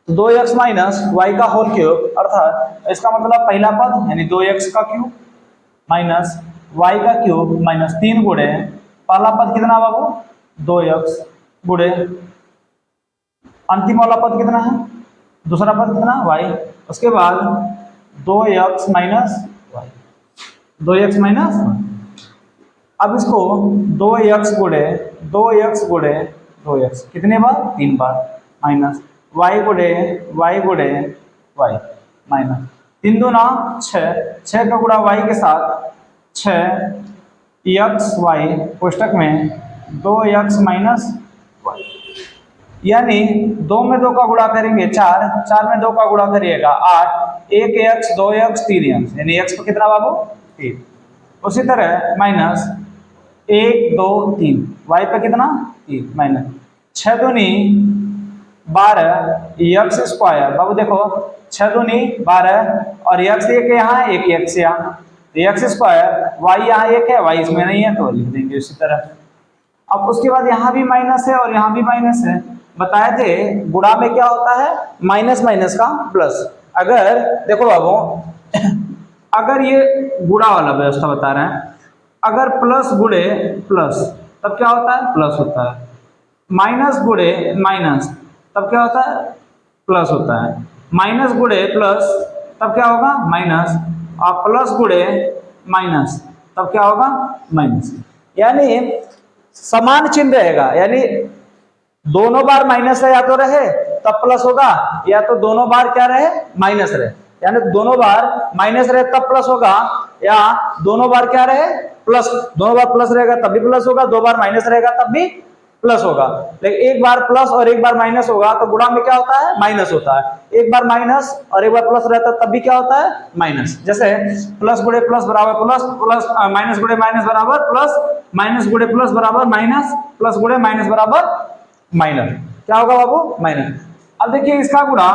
तो 2x माइनस y का होल क्यूब, अर्थात इसका मतलब पहला पद यानी 2x का क्यूब माइनस y का क्यूब माइनस 3 गुणे पहला पद कितना बाबू? 2x गुणे अंतिम वाला पद कितना है? दूसरा पद कितना? y, उसके बाद 2x minus y, 2x minus y। अब इसको 2x गुणे 2x कितने बार? 3 बार माइनस y गुणे y माइनस 3 दूना 6 का गुणा y के साथ 6xy कोष्टक में 2x माइनस y, यानी 2 में 2 का गुणा करेंगे 4, 4 में 2 का गुणा करिएगा 8, 1x 2x 3x, यानी x पर कितना बाबू? 3। उसी तरह माइनस 1 2 3 y पे कितना? 3 माइनस 6 दूनी 12 एक्स स्क्वायर। बाबू देखो 6 दूनी 12 और एक्स एक यहाँ एक एक्स यहाँ, एक्स स्क्वायर, वाई यहाँ एक है, वाई इसमें नहीं है तो लिख देंगे उसी तरह। अब उसके बाद यहाँ भी माइनस है और यहाँ भी माइनस है। बताए थे गुणा में क्या होता है, माइनस माइनस का प्लस। अगर देखो बाबू अगर ये गुणा वाला व्यवस्था बता रहे हैं, अगर प्लस गुणे प्लस तब क्या होता है, प्लस होता है। माइनस गुणे माइनस तब क्या होता है, प्लस होता है। माइनस गुणे प्लस तब क्या होगा, माइनस। और प्लस गुणे माइनस तब क्या होगा, माइनस। यानी समान चिन्ह रहेगा, यानी दोनों बार माइनस है या तो रहे तब प्लस होगा, या तो दोनों बार क्या रहे, माइनस रहे। यानी दोनों बार माइनस रहे तब प्लस होगा, या दोनों बार क्या रहे, प्लस। दोनों बार प्लस रहेगा तब भी प्लस होगा, दो बार माइनस रहेगा तब भी प्लस होगा। लेकिन एक बार प्लस और एक बार माइनस होगा तो गुणा में क्या होता है, माइनस होता है। एक बार माइनस और एक बार प्लस रहता है तब भी क्या होता है, माइनस। जैसे प्लस गुणे प्लस बराबर प्लस, प्लस माइनस गुणे माइनस बराबर प्लस, माइनस गुणे प्लस बराबर माइनस, प्लस गुणे माइनस बराबर माइनस। क्या होगा बाबू, माइनस। अब देखिए इसका गुणा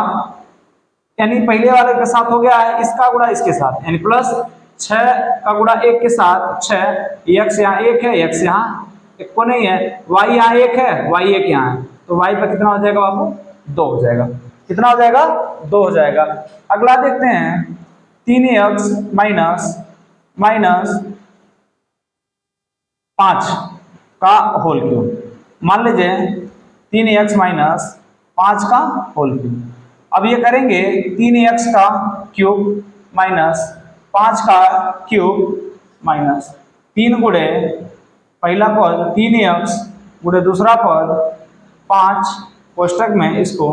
यानी पहले वाले के साथ हो गया है, इसका गुणा इसके साथ, यानी प्लस 6 का गुणा 1 के साथ 6, एक्स यहाँ 1 है, एक्स यहाँ एक को नहीं है, y यहाँ 1 है, y 1 यहाँ है, तो y पर कितना हो जाएगा बाबू, 2 हो जाएगा। कितना हो जाएगा, 2 हो जाएगा। अगला देखते हैं 3x माइनस माइनस 5 का होल क्यूब। मान लीजिए 3x माइनस 5 का होल क्यूब। अब ये करेंगे 3x का क्यूब माइनस 5 का क्यूब माइनस 3 गुणे पहला पद 3x गुणे दूसरा पद 5 कोष्टक में इसको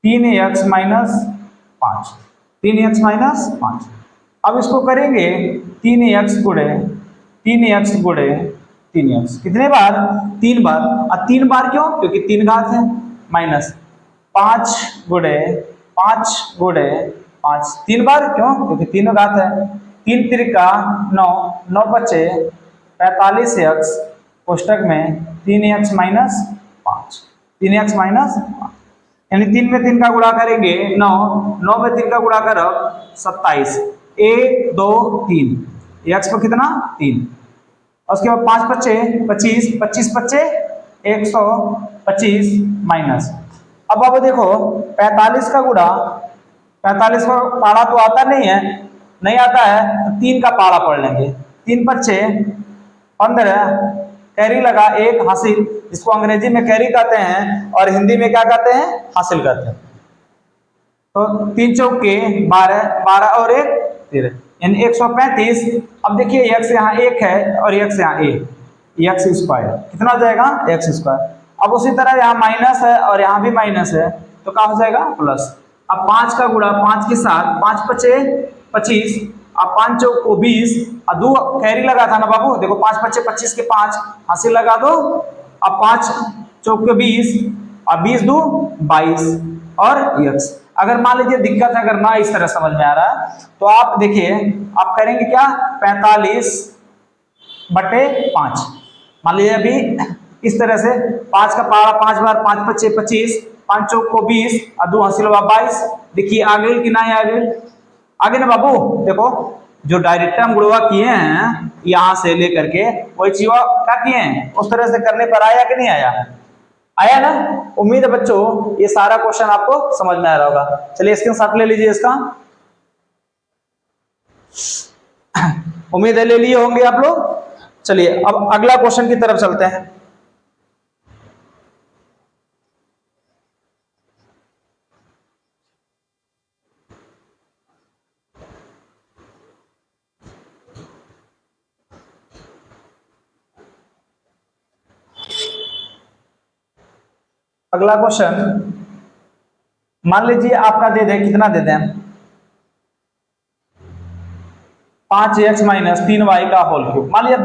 3x माइनस 5, 3x माइनस 5। अब इसको करेंगे 3x गुणे 3x गुणे 3x, कितने बार, 3 बार। और 3 बार क्यों, क्योंकि 3 घात है, माइनस 5 गुणे 5 गुणे 5, 3 बार क्यों, क्योंकि 3 घात है। 3 त्रिका 9, 9 बचे 45x कोष्टक में 3x माइनस 5, 3x माइनस 5। यानी 3 में 3 का गुणा करेंगे 9, 9 में 3 का गुणा करो 27, 1 2 3, x पर कितना 3। उसके बाद 5 बचे 25, 25 बचे 125 माइनस। अब बाबू देखो 45 का गुणा, 45 का पारा तो आता नहीं है, नहीं आता है तो 3 का पारा पढ़ लेंगे। 3 बच्चे 15, कैरी लगा 1 हासिल, जिसको अंग्रेजी में कैरी कहते हैं और हिंदी में क्या कहते हैं, हासिल कहते हैं। तो 3 चौके 12, 12 और 1 13, यानी 135। अब देखिए x यहाँ 1 है और x यहाँ 1, एक्स स्क्वायर कितना हो जाएगा, एक्स स्क्वायर। अब उसी तरह यहाँ माइनस है और यहाँ भी माइनस है तो क्या हो जाएगा, प्लस। अब 5 का गुणा 5 के साथ, 5 बचे 25, अब 5 चौक को 20, और 2 कैरी लगा था ना बाबू, देखो 5 बचे 25 के 5 हासिल लगा दो। अब 5 चौक के 20 और 20 2 22 और x। अगर मान लीजिए दिक्कत है, अगर ना इस तरह समझ में आ रहा है तो आप देखिए आप करेंगे क्या, 45 बटे 5। मान लीजिए अभी इस तरह से 5 का पारा 5 बार, 5 बचे 25, 5 चौक को 20 और 2 हासिल हुआ 22। देखिए आ गई कि ना, आ गई, आगे ना बाबू। देखो जो डायरेक्ट हम गुणवा किए हैं यहां से लेकर के वही चीज क्या किए हैं, उस तरह से करने पर आया कि नहीं आया, आया ना। उम्मीद है बच्चों ये सारा क्वेश्चन आपको समझ में आ रहा होगा। चलिए स्क्रीनशॉट ले लीजिए इसका, उम्मीद है ले लिए होंगे आप लोग। चलिए अब अगला क्वेश्चन की तरफ चलते हैं। अगला क्वेश्चन मान लीजिए आपका दे दें, कितना दे दें, 5x माइनस 3y का होल क्यूब। मान लीजिए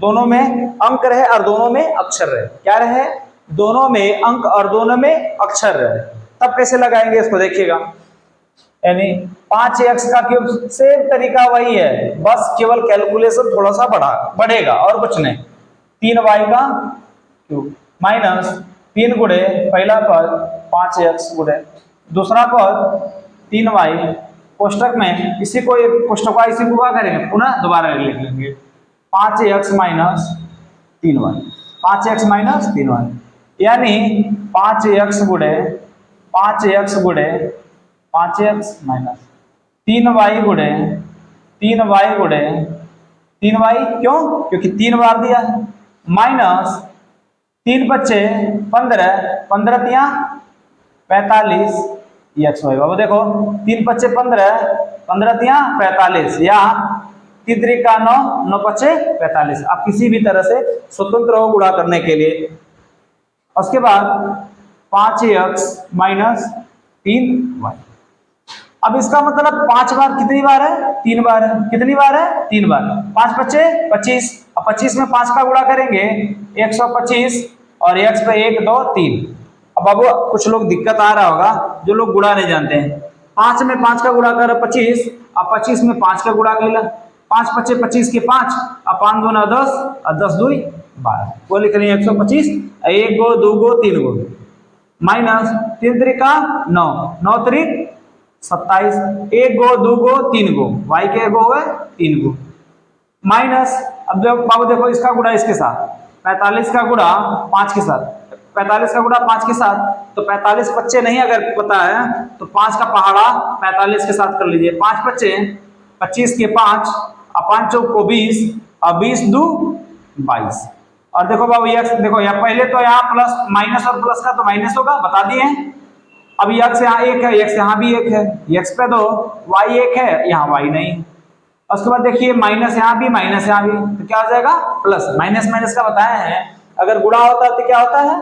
दोनों में अंक रहे और दोनों में अक्षर रहे, क्या रहे, दोनों में अंक और दोनों में अक्षर रहे, तब कैसे लगाएंगे इसको देखिएगा। यानी 5x का क्यूब सेम तरीका वही है, बस केवल कैलकुलेशन थोड़ा सा बढ़ेगा और कुछ नहीं। 3y का क्यूब, माइनस 3 गुणे पहला पद 5x गुणे दूसरा पद 3y कोष्टक में इसी को कोष्टक इसी को क्या करेंगे पुनः दोबारा लिख लेंगे 5x minus 3y 5x minus 3y यानी 5x गुणे 5x गुणे 5x माइनस 3y गुणे 3y गुणे 3y क्यों क्योंकि 3 बार दिया है माइनस 3 बच्चे 15 15 तिया 45 एक्स वाई बाबू देखो 3 बच्चे 15 15 तिया 45 या 3 त्रिका 9 9 बच्चे 45 आप किसी भी तरह से स्वतंत्र हो गुणा करने के लिए। उसके बाद 5x माइनस 3y अब इसका मतलब 5 बार कितनी बार है 3 बार है कितनी बार है 3 बार 5 बच्चे 25 अब 25 में 5 का गुणा करेंगे 125 और x पे 1 2 3। अब बाबू कुछ लोग दिक्कत आ रहा होगा जो लोग गुणा नहीं जानते हैं 5 में 5 का गुणा कर 25 अब 25 में 5 का गुणा कर 5 बच्चे 25 के 5 अब 5 दूना 10 और 10 2 12 वो लिख रहे हैं 125 1 गो 2 गो 3 गो माइनस 3 त्रिका 9 9 त्रिक 27 1 गो 2 गो 3 गो y के गो है 3 गो माइनस अब बाबू देखो इसका गुणा इसके साथ 45 का गुणा 5 के साथ 45 का गुणा 5 के साथ तो 45 बच्चे नहीं अगर पता है तो 5 का पहाड़ा 45 के साथ कर लीजिए 5 बच्चे 25 के 5 और 5 चौक को 20 और 20 दो 22 और देखो बाबू ये देखो यहाँ पहले तो यहाँ प्लस माइनस और प्लस का तो माइनस होगा बता दिए अब x यहाँ 1 है x यहाँ भी 1 है x पे दो y 1 है यहाँ y नहीं उसके बाद देखिए माइनस यहाँ भी माइनस यहाँ भी तो क्या हो जाएगा प्लस माइनस माइनस का बताया है अगर गुणा होता है तो क्या होता है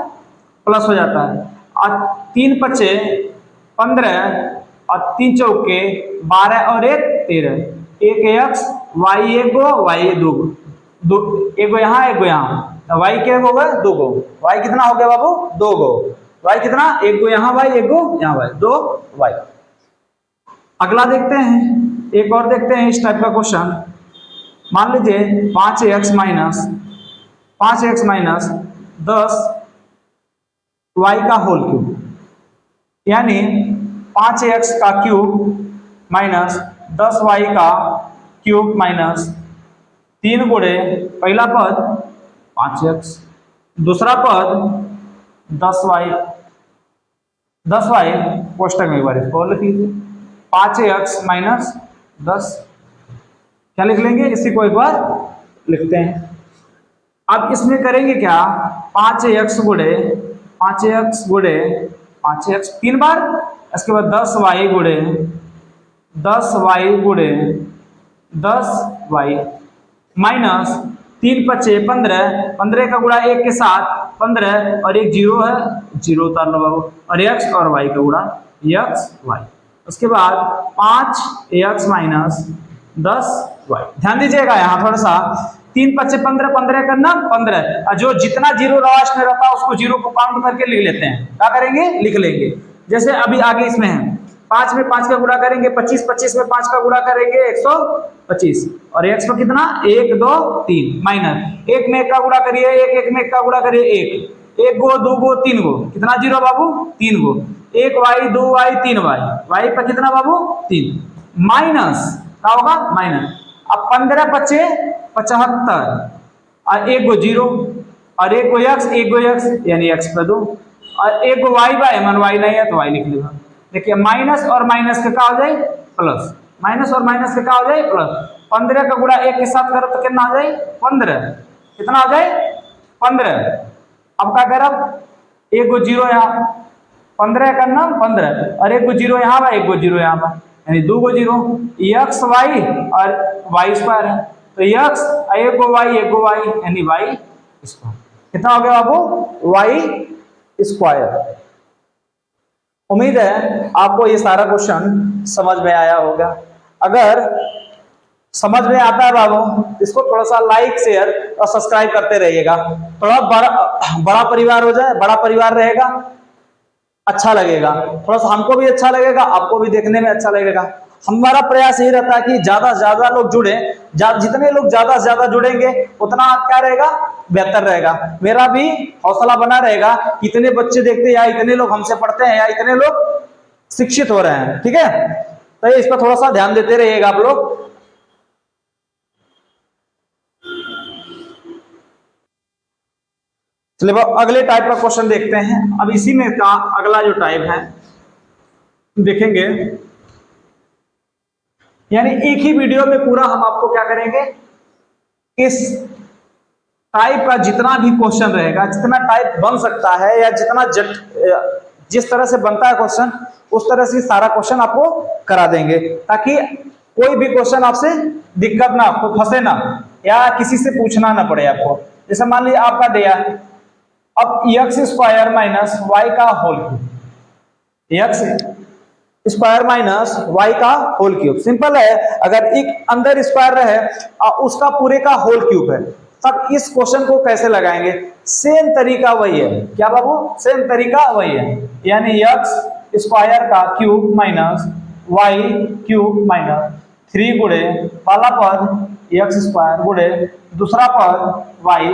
प्लस हो जाता है और 3 बच्चे 15 और 3 चौके 12 और 1 13 एक x y 1 गो y 2 गो एक गो यहाँ एक गो यहाँ y के गो गए 2 गो y कितना हो गया बाबू 2 गो y कितना एक गो यहाँ y एक गो यहाँ y 2 y। अगला देखते हैं एक और देखते हैं इस टाइप का क्वेश्चन मान लीजिए 5x माइनस 10 y का होल क्यूब यानी 5x का क्यूब माइनस 10y का क्यूब माइनस 3 गुणे पहला पद 5x दूसरा पद 10y कोष्टक में एक बार इसको लिख लीजिए 5x माइनस 10 क्या लिख लेंगे इसी को एक बार लिखते हैं। अब इसमें करेंगे क्या 5x गुणे 5x 3 बार इसके बाद 10y गुणे 10y माइनस 3 बच्चे 15 का गुणा 1 के साथ 15 और एक 0 है 0 उतार लो बाबू और x और y का गुणा x y उसके बाद 5x माइनस 10y ध्यान दीजिएगा यहाँ थोड़ा सा 3 बच्चे 15 करना 15 और जो जितना जीरो लास्ट में रहता है उसको जीरो को काउंट करके लिख लेते हैं क्या करेंगे लिख लेंगे जैसे अभी आगे इसमें है 5 में 5 का गुणा करेंगे 25 में 5 का गुणा करेंगे 125 और x पर कितना 1 2 3 माइनस 1 में 1 का गुणा करिए 1 में 1 का गुणा करिए 1 गो 2 गो 3 गो कितना जीरो बाबू 3 गो 1 y 2 y 3 y पर कितना बाबू 3 माइनस क्या होगा माइनस अब 15 बच्चे 75 और 1 गो 0 और 1 गो x यानी x पे 2 और 1 गो y मन y नहीं है तो y लिख लेगा। देखिए माइनस और माइनस का क्या हो जाए प्लस माइनस और माइनस का क्या हो जाए प्लस 15 का गुणा 1 के साथ करो तो कितना आ जाए 15 कितना आ जाए 15 अब क्या करो 1 गो 0 यहाँ 15 करना 15 और 1 गो 0 यहाँ पर 1 गो 0 यहाँ पर यानी 2 गो 0 x y और y स्क्वायर है तो x 1 गो y यानी y स्क्वायर कितना हो गया बाबू y स्क्वायर। उम्मीद है आपको ये सारा क्वेश्चन समझ में आया होगा। अगर समझ में आता है बाबू इसको थोड़ा सा लाइक शेयर और सब्सक्राइब करते रहिएगा थोड़ा बड़ा परिवार हो जाए बड़ा परिवार रहेगा अच्छा लगेगा थोड़ा सा हमको भी अच्छा लगेगा आपको भी देखने में अच्छा लगेगा। हमारा प्रयास यही रहता है कि ज्यादा से ज्यादा लोग जुड़े जितने लोग ज्यादा से ज्यादा जुड़ेंगे उतना क्या रहेगा बेहतर रहेगा, मेरा भी हौसला बना रहेगा, इतने बच्चे देखते हैं या इतने लोग हमसे पढ़ते हैं या इतने लोग शिक्षित हो रहे हैं। ठीक है, तो इस पर थोड़ा सा ध्यान देते रहिएगा आप लोग। चलिए अगले टाइप का क्वेश्चन देखते हैं। अब इसी में का अगला जो टाइप है देखेंगे, यानी एक ही वीडियो में पूरा हम आपको क्या करेंगे, इस टाइप का जितना भी क्वेश्चन रहेगा, जितना टाइप बन सकता है या जितना जिस तरह से बनता है क्वेश्चन, उस तरह से सारा क्वेश्चन आपको करा देंगे, ताकि कोई भी क्वेश्चन आपसे दिक्कत ना, आपको फंसे ना, या किसी से पूछना ना पड़े आपको। जैसे मान लीजिए आपका दिया अब एक्स स्क्वायर माइनस वाई का whole cube, X square minus Y का होल क्यूब, सिंपल है। अगर एक अंदर स्क्वायर रहे उसका पूरे का होल क्यूब है, तब इस क्वेश्चन को कैसे लगाएंगे? सेम तरीका वही है। क्या बाबू? सेम तरीका वही है, यानी एक्स स्क्वायर का cube minus Y cube minus 3 गुणे पहला पद एक्स स्क्वायर गुणे दूसरा पद वाई,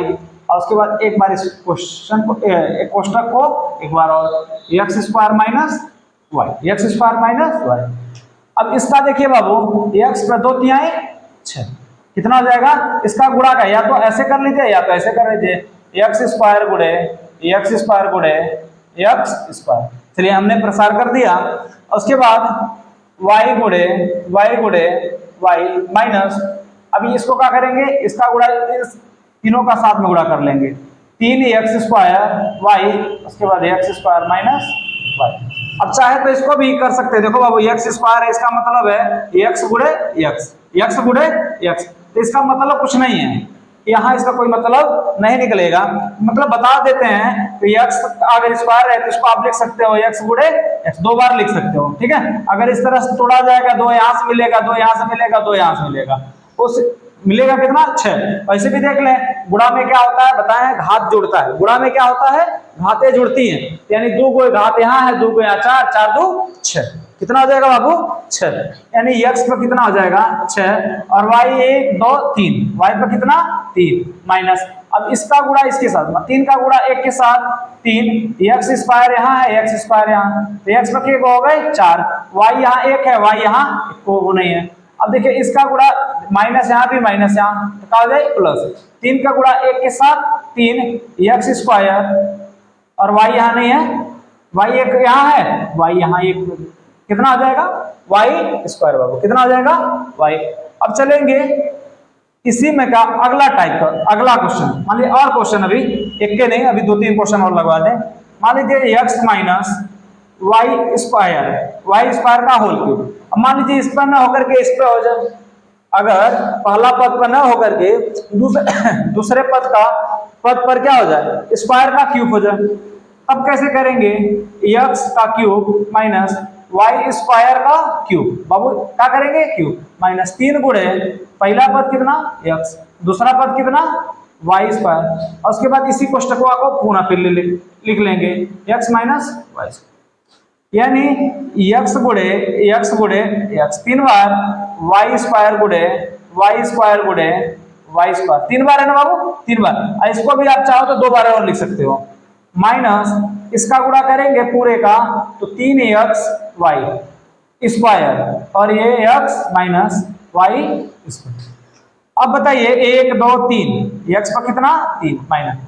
और उसके बाद एक बार इस क्वेश्चन को एक कोष्टक को एक बार और X square minus Y, X square minus Y. अब इसका देखिए बाबू, एक्स पर 2 तिहाई 6, कितना हो जाएगा? इसका गुणा का या तो ऐसे कर लीजिए या तो ऐसे कर लीजिए, एक्स स्क्वायर गुणे एक्स स्क्वायर गुणे एक्स स्क्वायर। चलिए हमने प्रसार कर दिया। उसके बाद वाई गुणे वाई माइनस, अभी इसको क्या करेंगे? इसका गुणा इस तीनों का साथ में गुणा कर लेंगे, 3 एक्स स्क्वायर वाई, उसके बाद एक्स स्क्वायर माइनस वाई। अब चाहे तो इसको भी कर सकते हैं। देखो बाबू, एक्स स्क्वायर है, इसका मतलब है एक्स गुणे एक्स गुणे एक्स, तो इसका मतलब कुछ नहीं है, यहाँ इसका कोई मतलब नहीं निकलेगा। मतलब बता देते हैं तो एक्स अगर स्क्वायर है तो इसको आप लिख सकते हो एक्स गुणे एक्स, 2 बार लिख सकते हो। ठीक है, अगर इस तरह से तोड़ा जाएगा, 2 यहाँ से मिलेगा, 2 यहाँ से मिलेगा, 2 यहाँ से मिलेगा, उस मिलेगा कितना? 6। वैसे भी देख लें, गुणा में क्या होता है बताएं? घात जुड़ता है। गुणा में क्या होता है? घातें जुड़ती हैं, यानी 2 को घात यहाँ है, 2 को यहाँ 4, 4 2 6, कितना हो जाएगा बाबू? 6। यानी x पर कितना हो जाएगा? 6, और y 1 2 3, y पर कितना? 3 माइनस, अब इसका गुणा इसके साथ, 3 का गुणा 1 के साथ 3, एक्स स्क्वायर यहाँ है, एक्स स्क्वायर यहाँ, तो x पर क्या हो गए? 4, y यहाँ 1 है, y यहाँ वो नहीं है। अब देखिए इसका गुणा माइनस यहाँ भी माइनस यहाँ, तो क्या हो जाए? प्लस, 3 का गुणा 1 के साथ 3 एक्स स्क्वायर, और y यहाँ नहीं है, y 1 यहाँ है, y यहाँ 1, कितना आ जाएगा? वाई स्क्वायर बाबू, कितना आ जाएगा? वाई। अब चलेंगे इसी में का अगला टाइप का अगला क्वेश्चन। मान लीजिए और क्वेश्चन, अभी एक के नहीं, अभी 2-3 क्वेश्चन और लगवा दें। मान लीजिए एक्स माइनस वाई स्क्वायर का होल क्यूब। अब मान लीजिए इस पर ना होकर के इस पर हो जाए, अगर पहला पद पर ना होकर के दूसरे पद पर क्या हो जाए? स्क्वायर का क्यूब हो जाए। अब कैसे करेंगे? एक्स का क्यूब माइनस वाई स्क्वायर का क्यूब, बाबू क्या करेंगे? क्यूब माइनस 3 गुणे पहला पद कितना? एक्स, दूसरा पद कितना? वाई स्क्वायर, और उसके बाद इसी कोष्टकों को पुनः फिर लिख लेंगे एक्स माइनस वाई, यानी एक्स गुणे एक्स 3 बार, वाई स्क्वायर गुणे वाई स्क्वायर गुणे वाई स्क्वायर, 3 बार है ना बाबू? 3 बार। इसको भी आप चाहो तो 2 बार और लिख सकते हो, माइनस इसका गुणा करेंगे पूरे का तो 3x वाई स्क्वायर, और ये x माइनस वाई स्क्वायर। अब बताइए 1 2 3, x पर कितना? 3 माइनस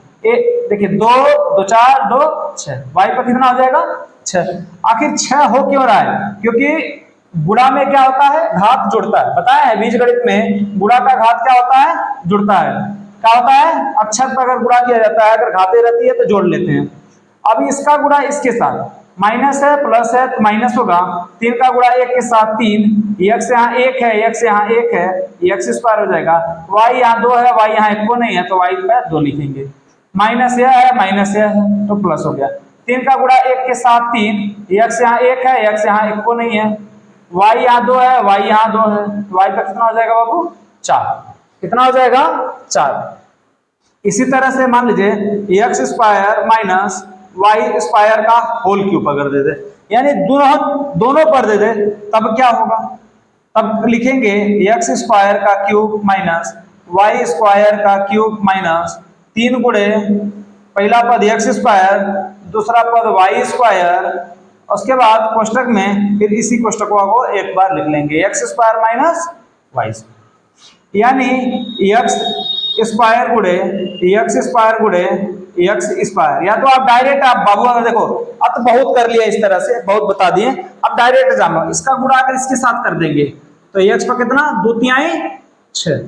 देखिए 2 2 4 2 6, y पर कितना हो जाएगा? 6। आखिर 6 हो क्यों रहा है? क्योंकि गुणा में क्या होता है? घात जुड़ता है। बताया है बीजगणित में गुणा का घात क्या होता है? जुड़ता है। क्या होता है? अक्षर पर अगर गुणा किया जाता है, अगर घातें रहती है तो जोड़ लेते हैं। अब इसका गुणा इसके साथ, माइनस है प्लस है तो माइनस होगा, 3 का गुणा 1 के साथ 3, x यहाँ 1 है, x यहाँ 1 है, x स्क्वायर हो जाएगा, y यहाँ 2 है, y यहाँ 1 को नहीं है तो y पर 2 लिखेंगे, माइनस यह है माइनस यह है तो प्लस हो गया। 3 का गुणा 1 के साथ 3, x यहाँ 1 है, x यहाँ 1 को नहीं है, y यहाँ 2 है, y यहाँ 2 है, y पर कितना हो जाएगा बाबू? 4। कितना हो जाएगा? 4। इसी तरह से मान लीजिए X square minus Y square का होल क्यूब अगर दे दे, यानी दोनों पर दे दे, तब क्या होगा? तब लिखेंगे एक्स स्क्वायर का क्यूब माइनस वाई स्क्वायर का क्यूब माइनस 3 गुणे पहला पद एक्स स्क्वायर, दूसरा पद वाई स्क्वायर, उसके बाद कोष्टक में फिर इसी कोष्टकों को एक बार लिख लेंगे X square minus Y square, यानी एक्स स्क्वायर गुणे एक्स स्क्वायर गुणे एक्स स्क्वायर। या तो आप डायरेक्ट आप बाबू अगर देखो अब तो बहुत कर लिया इस तरह से, बहुत बता दिए, अब डायरेक्ट जानो इसका गुणा अगर इसके साथ कर देंगे तो एक्स पर कितना 2 तिहाई 6,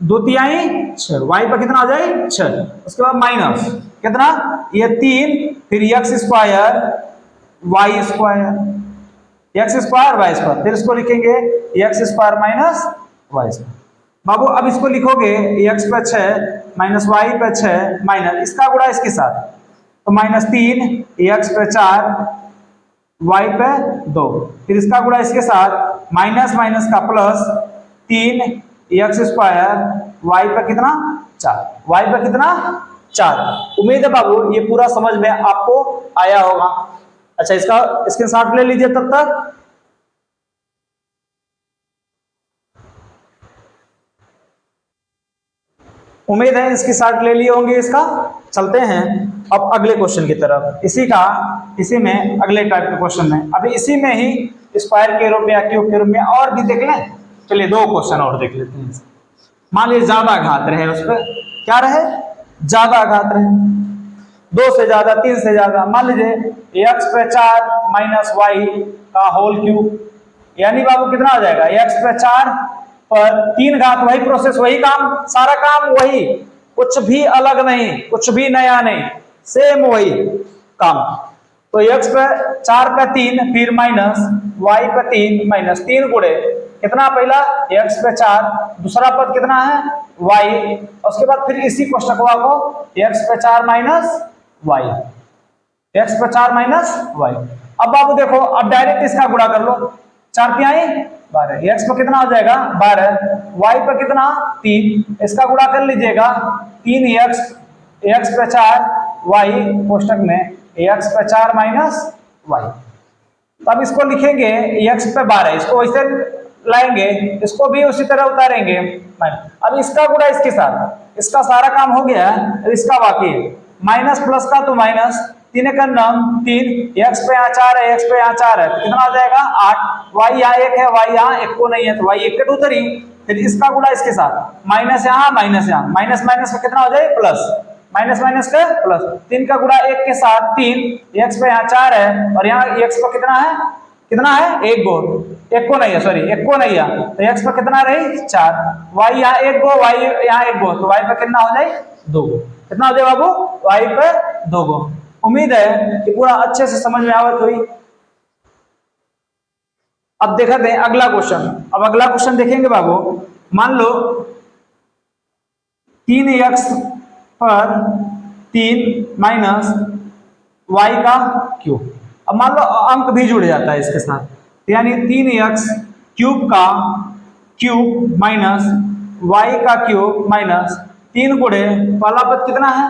2 तिहाई 6, वाई पर कितना आ जाए 6, उसके बाद माइनस कितना ये 3 फिर x square y square, x square y square, फिर इसको लिखेंगे x square minus Y square. बाबू अब इसको लिखोगे एक्स पे 6 माइनस वाई पे 6 माइनस इसका गुणा इसके साथ तो माइनस 3 एक्स पे 4 वाई पे 2, फिर इसका गुणा इसके साथ माइनस माइनस का प्लस 3 एक्स स्क्वायर वाई पे कितना 4, वाई पे कितना 4। उम्मीद है बाबू ये पूरा समझ में आपको आया होगा। अच्छा इसका स्क्रीनशॉट ले लीजिए तब तक। उम्मीद है इसकी शॉर्ट ले लिए होंगे इसका। चलते हैं अब अगले क्वेश्चन की तरफ, इसी में अगले टाइप के क्वेश्चन में, अभी इसी में ही स्क्वायर के रूप में या क्यूब के रूप में और भी देख लें। चलिए 2 क्वेश्चन और देख लेते हैं। मान लीजिए ज्यादा घात रहे, उस पर क्या रहे ज्यादा घात रहे, 2 से ज्यादा 3 से ज्यादा, मान लीजिए एक्स पे 4 माइनस वाई का होल क्यूब, यानी बाबू कितना आ जाएगा एक्स पे 4 पर 3 घात, वही प्रोसेस वही काम, सारा काम वही, कुछ भी अलग नहीं, कुछ भी नया नहीं, सेम वही काम। तो x पे 4 पे 3 फिर माइनस y पे 3 माइनस 3 गुणे कितना पहला x पे 4, दूसरा पद कितना है y, उसके बाद फिर इसी कोष्टकवा को x पे 4 माइनस y, x पे 4 माइनस y। अब बाबू देखो अब डायरेक्ट इसका गुणा कर लो, 4 तिहाई 12, x पर कितना हो जाएगा 12, y पर कितना 3, इसका गुणा कर लीजिएगा 3x, x पे 4 y कोष्टक में x पे 4 माइनस y। तब इसको लिखेंगे x पे 12, इसको वैसे लाएंगे, इसको भी उसी तरह उतारेंगे। अब इसका गुणा इसके साथ, इसका सारा काम हो गया, इसका बाकी माइनस प्लस का तो माइनस, 3 का नाम 3, x पे यहाँ 4 है, x पे यहाँ 4 है, कितना आ जाएगा 8, y यहाँ 1 है, y यहाँ 1 को नहीं है तो y 1 के उतरी, फिर इसका गुणा इसके साथ माइनस यहाँ माइनस माइनस का कितना हो जाए प्लस, माइनस माइनस का प्लस, 3 का गुणा 1 के साथ 3, x पे यहाँ 4 है और यहाँ x पर कितना है 1 गो, 1 को नहीं है सॉरी 1 को नहीं है, तो x पर कितना रही 4, y यहाँ 1 गो, y यहाँ 1 गो, तो y पर कितना हो जाए 2 गो, कितना हो जाए बाबू y पे 2 गो। उम्मीद है कि पूरा अच्छे से समझ में आवत हुई। अब देखते हैं अगला क्वेश्चन। अब अगला क्वेश्चन देखेंगे बाबू, मान लो 3x पर 3 माइनस y का क्यूब। अब मान लो अंक भी जुड़ जाता है इसके साथ, यानी 3x क्यूब का क्यूब माइनस y का क्यूब माइनस 3 गुणे पहला पद कितना है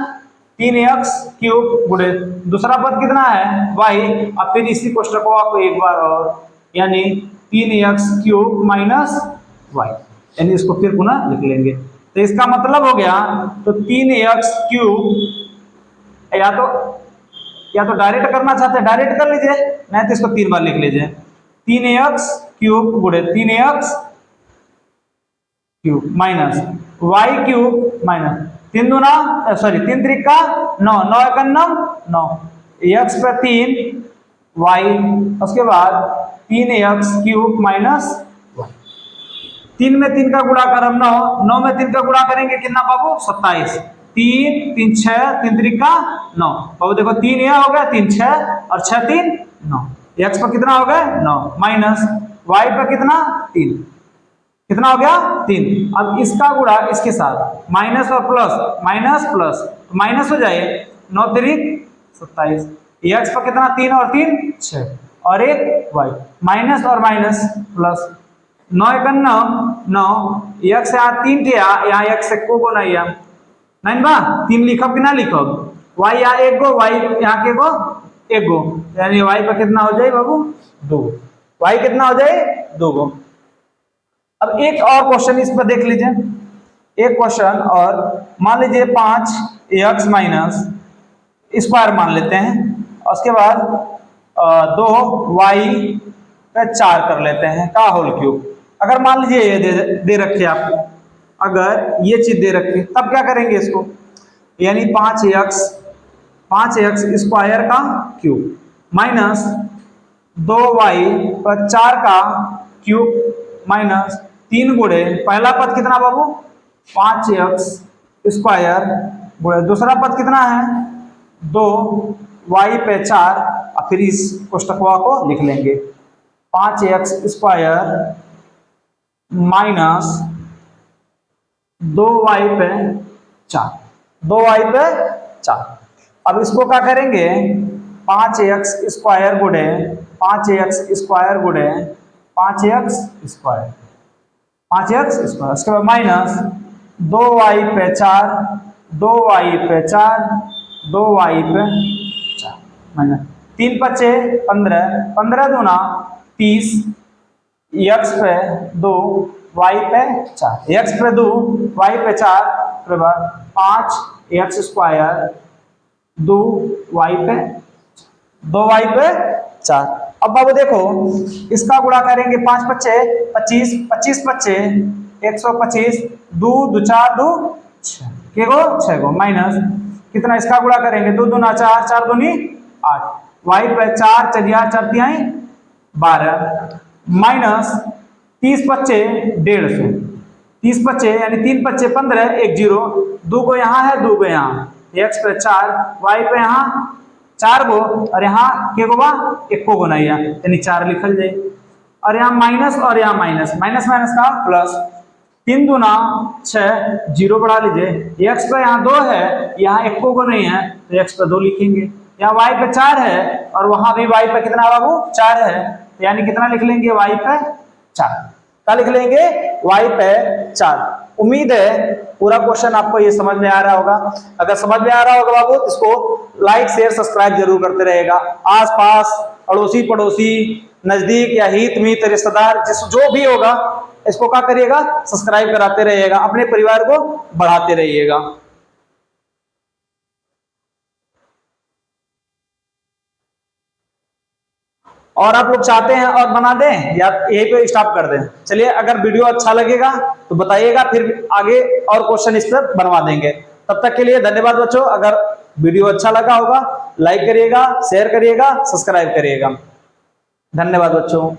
3x क्यूब गुणे दूसरा पद कितना है y, अब फिर इसी कोष्टकों को एक बार और, यानी 3x क्यूब माइनस y, यानी इसको फिर पुनः लिख लेंगे। तो इसका मतलब हो गया तो 3x क्यूब, या तो डायरेक्ट करना चाहते हैं डायरेक्ट कर लीजिए, नहीं तो इसको 3 बार लिख लीजिए, 3x क्यूब गुणे 3x cube minus y cube minus 3 Trika 9, 9 का 9, x पे 3 y, उसके बाद 3x क्यूब माइनस y, 3 में 3 का गुणा कर 9, 9 में 3 का गुणा करेंगे कितना बाबू 27, 3 3 6 3 त्रिका 9, बाबू देखो 3 यह हो गया 3 6 और 6 3 9, x पर कितना हो गया 9 माइनस y पर कितना 3, कितना हो गया 3। अब इसका गुणा इसके साथ माइनस और प्लस माइनस प्लस तो माइनस हो जाए 9 3 27, x पर कितना 3 और 3 6 और 1 y, माइनस और माइनस प्लस 9 का 9, x यहाँ 3 थे, यहाँ x को नहीं है नहीं बा 3 लिखब कि ना लिखब, y यहाँ 1 गो, y यहाँ के गो 1 गो, यानी y पर कितना हो जाए बाबू 2, y कितना हो जाए 2 गो। अब एक और क्वेश्चन इस पर देख लीजिए, एक क्वेश्चन और मान लीजिए 5x माइनस स्क्वायर मान लेते हैं, और उसके बाद 2y पे 4 कर लेते हैं का होल क्यूब। अगर मान लीजिए ये दे रखे आपको, अगर ये चीज दे रखी तब क्या करेंगे इसको, यानी 5x स्क्वायर का क्यूब माइनस 2y पर 4 का क्यूब माइनस 3 गुणे पहला पद कितना बाबू 5x स्क्वायर गुणे दूसरा पद कितना है 2y पे 4, और फिर इस कोष्टकवा को लिख लेंगे 5x स्क्वायर माइनस 2y पे 4, 2y पे 4। अब इसको क्या करेंगे 5x स्क्वायर गुणे 5x स्क्वायर गुणे 5x स्क्वायर, 5x स्क्वायर, उसके बाद माइनस 2y पे 4, 2y पे 4, 2y पे 4 माइनस 3 पच्चे 15, 15 दूना 30, x पे 2 y पे 4, x पे 2 y पे 4, फिर 5x स्क्वायर 2y पे 2y पे 4। अब बाबू देखो इसका गुणा करेंगे 5 पच्चे 25, 25 पच्चे 125, 2 2 4 2 6 के गो 6 गो माइनस कितना इसका गुणा करेंगे 2 दूना 4, 4 दूनी 8, y पे 4 चलिए 4 तिहाई 12 माइनस 30 पच्चे 150, 30 पच्चे यानी 3 पच्चे 15, 1 0, 2 को यहाँ है 2 को यहाँ, x पे 4 y पे यहाँ 4 गो और यहाँ के गो बा 1 को गुना यानी 4 लिखल जाए, और यहाँ माइनस और यहाँ माइनस, माइनस माइनस का प्लस 3 दूना 6 0 बढ़ा लीजिए, x पे यहाँ 2 है यहाँ 1 को नहीं है तो x पे 2 लिखेंगे, यहाँ y पे 4 है और वहां भी y पे कितना बाबू 4 है, यानी कितना लिख लेंगे y पे 4, क्या लिख लेंगे y पे 4। उम्मीद है पूरा क्वेश्चन आपको ये समझ में आ रहा होगा, अगर समझ में आ रहा होगा बाबू इसको लाइक शेयर सब्सक्राइब जरूर करते रहेगा। आस पास अड़ोसी पड़ोसी नजदीक या हित मित रिश्तेदार जिस जो भी होगा इसको क्या करिएगा सब्सक्राइब कराते रहिएगा, अपने परिवार को बढ़ाते रहिएगा। और आप लोग चाहते हैं और बना दें या यहीं पे स्टॉप कर दें, चलिए अगर वीडियो अच्छा लगेगा तो बताइएगा, फिर आगे और क्वेश्चन इस पर बनवा देंगे। तब तक के लिए धन्यवाद बच्चों। अगर वीडियो अच्छा लगा होगा लाइक करिएगा, शेयर करिएगा, सब्सक्राइब करिएगा। धन्यवाद बच्चों।